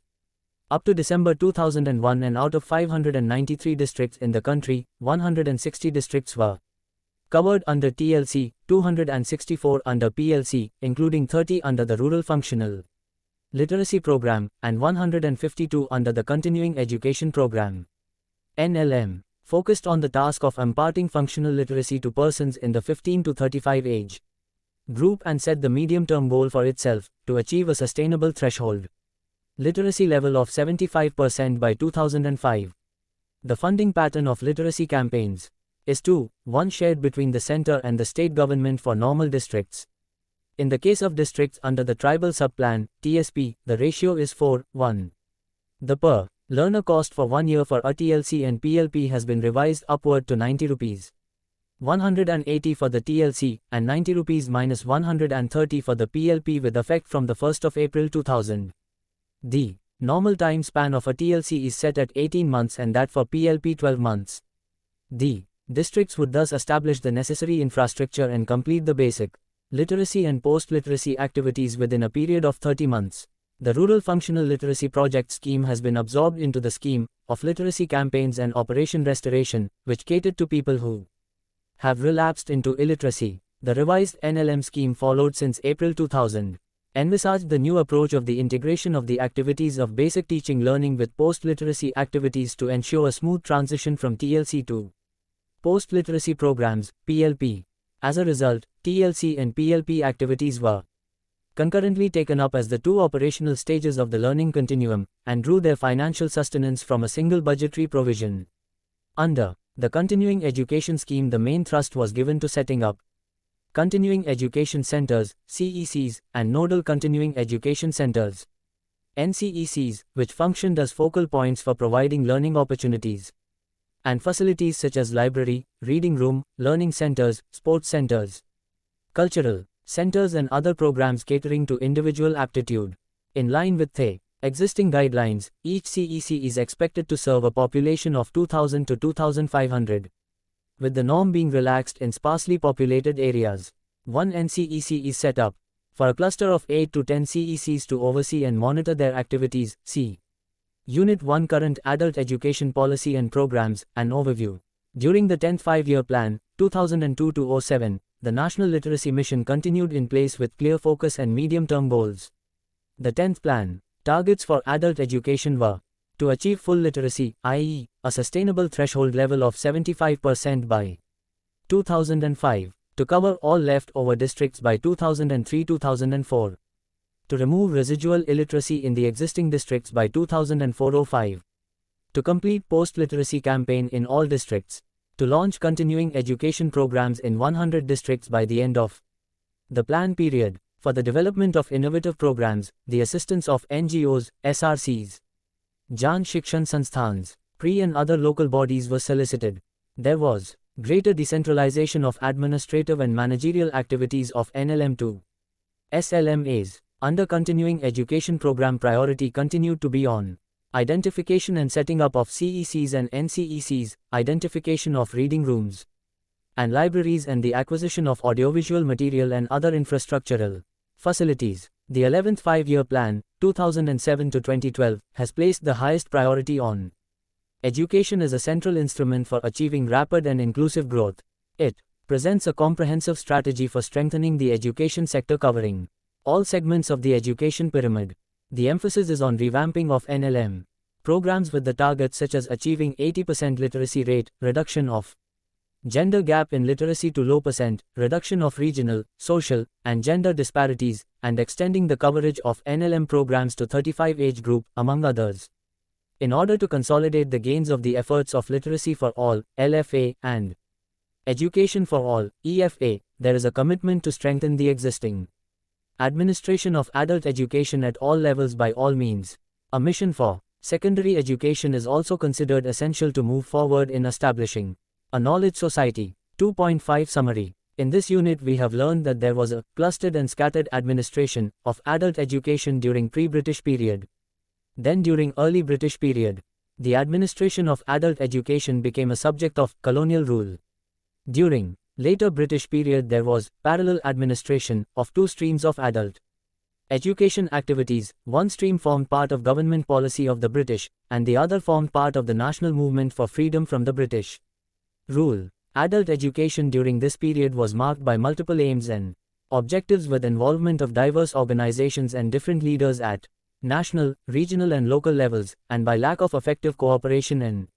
Up to December 2001, and out of 593 districts in the country, 160 districts were covered under TLC, 264 under PLC, including 30 under the Rural Functional Literacy Program, and 152 under the Continuing Education Program. NLM focused on the task of imparting functional literacy to persons in the 15 to 35 age group and set the medium-term goal for itself, to achieve a sustainable threshold literacy level of 75% by 2005. The funding pattern of literacy campaigns is 2:1 shared between the center and the state government for normal districts. In the case of districts under the Tribal Subplan, TSP, the ratio is 4:1. The per learner cost for 1 year for a TLC and PLP has been revised upward to 90 rupees. 180 for the TLC, and 90 rupees minus 130 for the PLP with effect from the 1st of April 2000. The normal time span of a TLC is set at 18 months and that for PLP 12 months. The districts would thus establish the necessary infrastructure and complete the basic literacy and post-literacy activities within a period of 30 months. The Rural Functional Literacy Project scheme has been absorbed into the scheme of literacy campaigns and Operation Restoration, which catered to people who have relapsed into illiteracy. The revised NLM scheme followed since April 2000. Envisaged the new approach of the integration of the activities of basic teaching learning with post-literacy activities to ensure a smooth transition from TLC to post-literacy programs, PLP. As a result, TLC and PLP activities were concurrently taken up as the two operational stages of the learning continuum, and drew their financial sustenance from a single budgetary provision. Under the Continuing Education Scheme, the main thrust was given to setting up Continuing Education Centers, CECs, and Nodal Continuing Education Centers, NCECs, which functioned as focal points for providing learning opportunities and facilities such as library, reading room, learning centers, sports centers, cultural centers and other programs catering to individual aptitude. In line with the existing guidelines, each CEC is expected to serve a population of 2,000 to 2,500. With the norm being relaxed in sparsely populated areas. One NCEC is set up for a cluster of 8 to 10 CECs to oversee and monitor their activities. See Unit 1 Current Adult Education Policy and Programs, an overview. During the 10th Five-Year Plan, 2002-07, the National Literacy Mission continued in place with clear focus and medium-term goals. The 10th Plan targets for adult education were to achieve full literacy, i.e., a sustainable threshold level of 75% by 2005, to cover all left-over districts by 2003-2004, to remove residual illiteracy in the existing districts by 2004-05, to complete post-literacy campaign in all districts, to launch continuing education programs in 100 districts by the end of the plan period, for the development of innovative programs, the assistance of NGOs, SRCs, Jan Shikshan Sansthaans, and other local bodies was solicited. There was greater decentralization of administrative and managerial activities of NLM to SLMAs. Under Continuing Education Program, priority continued to be on identification and setting up of CECs and NCECs, identification of reading rooms and libraries, and the acquisition of audiovisual material and other infrastructural facilities. The 11th Five-Year Plan, 2007-2012, has placed the highest priority on education as a central instrument for achieving rapid and inclusive growth. It presents a comprehensive strategy for strengthening the education sector covering all segments of the education pyramid. The emphasis is on revamping of NLM programs with the targets such as achieving 80% literacy rate, reduction of Gender gap in literacy to low percent, reduction of regional, social, and gender disparities, and extending the coverage of NLM programs to 35 age group, among others. In order to consolidate the gains of the efforts of Literacy for All, LFA, and Education for All, EFA, there is a commitment to strengthen the existing administration of adult education at all levels by all means. A mission for secondary education is also considered essential to move forward in establishing a knowledge society. 2.5 Summary. In this unit we have learned that there was a clustered and scattered administration of adult education during pre-British period. Then during early British period, the administration of adult education became a subject of colonial rule. During later British period there was parallel administration of two streams of adult education activities. One stream formed part of government policy of the British, and the other formed part of the national movement for freedom from the British rule. Adult education during this period was marked by multiple aims and objectives with involvement of diverse organizations and different leaders at national, regional and local levels, and by lack of effective cooperation and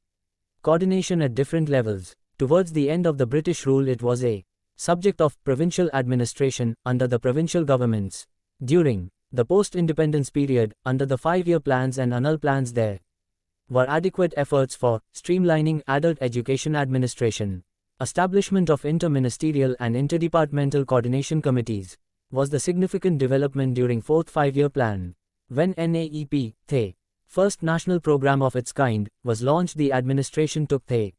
coordination at different levels. Towards the end of the British rule it was a subject of provincial administration under the provincial governments. During the post-independence period, under the 5-year plans and annual plans there were adequate efforts for streamlining adult education administration. Establishment of inter-ministerial and interdepartmental coordination committees was the significant development during 4th 5-year plan. When NAEP, the first national program of its kind, was launched, the administration took the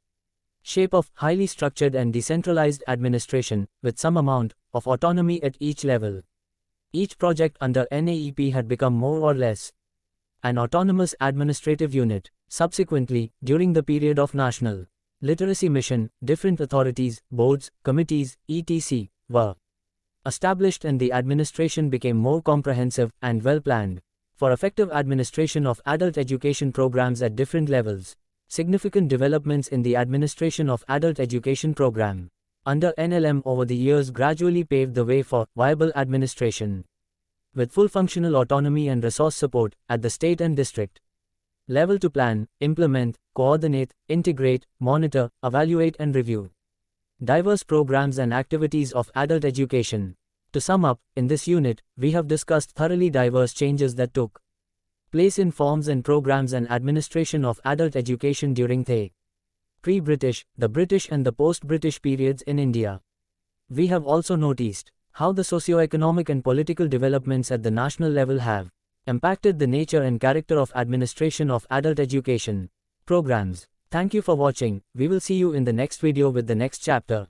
shape of highly structured and decentralized administration, with some amount of autonomy at each level. Each project under NAEP had become more or less an autonomous administrative unit. Subsequently, during the period of National Literacy Mission, different authorities, boards, committees, etc. were established and the administration became more comprehensive and well-planned. For effective administration of adult education programs at different levels, significant developments in the administration of adult education program under NLM over the years gradually paved the way for viable administration, with full functional autonomy and resource support at the state and district level to plan, implement, coordinate, integrate, monitor, evaluate and review diverse programs and activities of adult education. To sum up, in this unit, we have discussed thoroughly diverse changes that took place in forms and programs and administration of adult education during the pre-British, the British and the post-British periods in India. We have also noticed how the socio-economic and political developments at the national level have impacted the nature and character of administration of adult education programs. Thank you for watching. We will see you in the next video with the next chapter.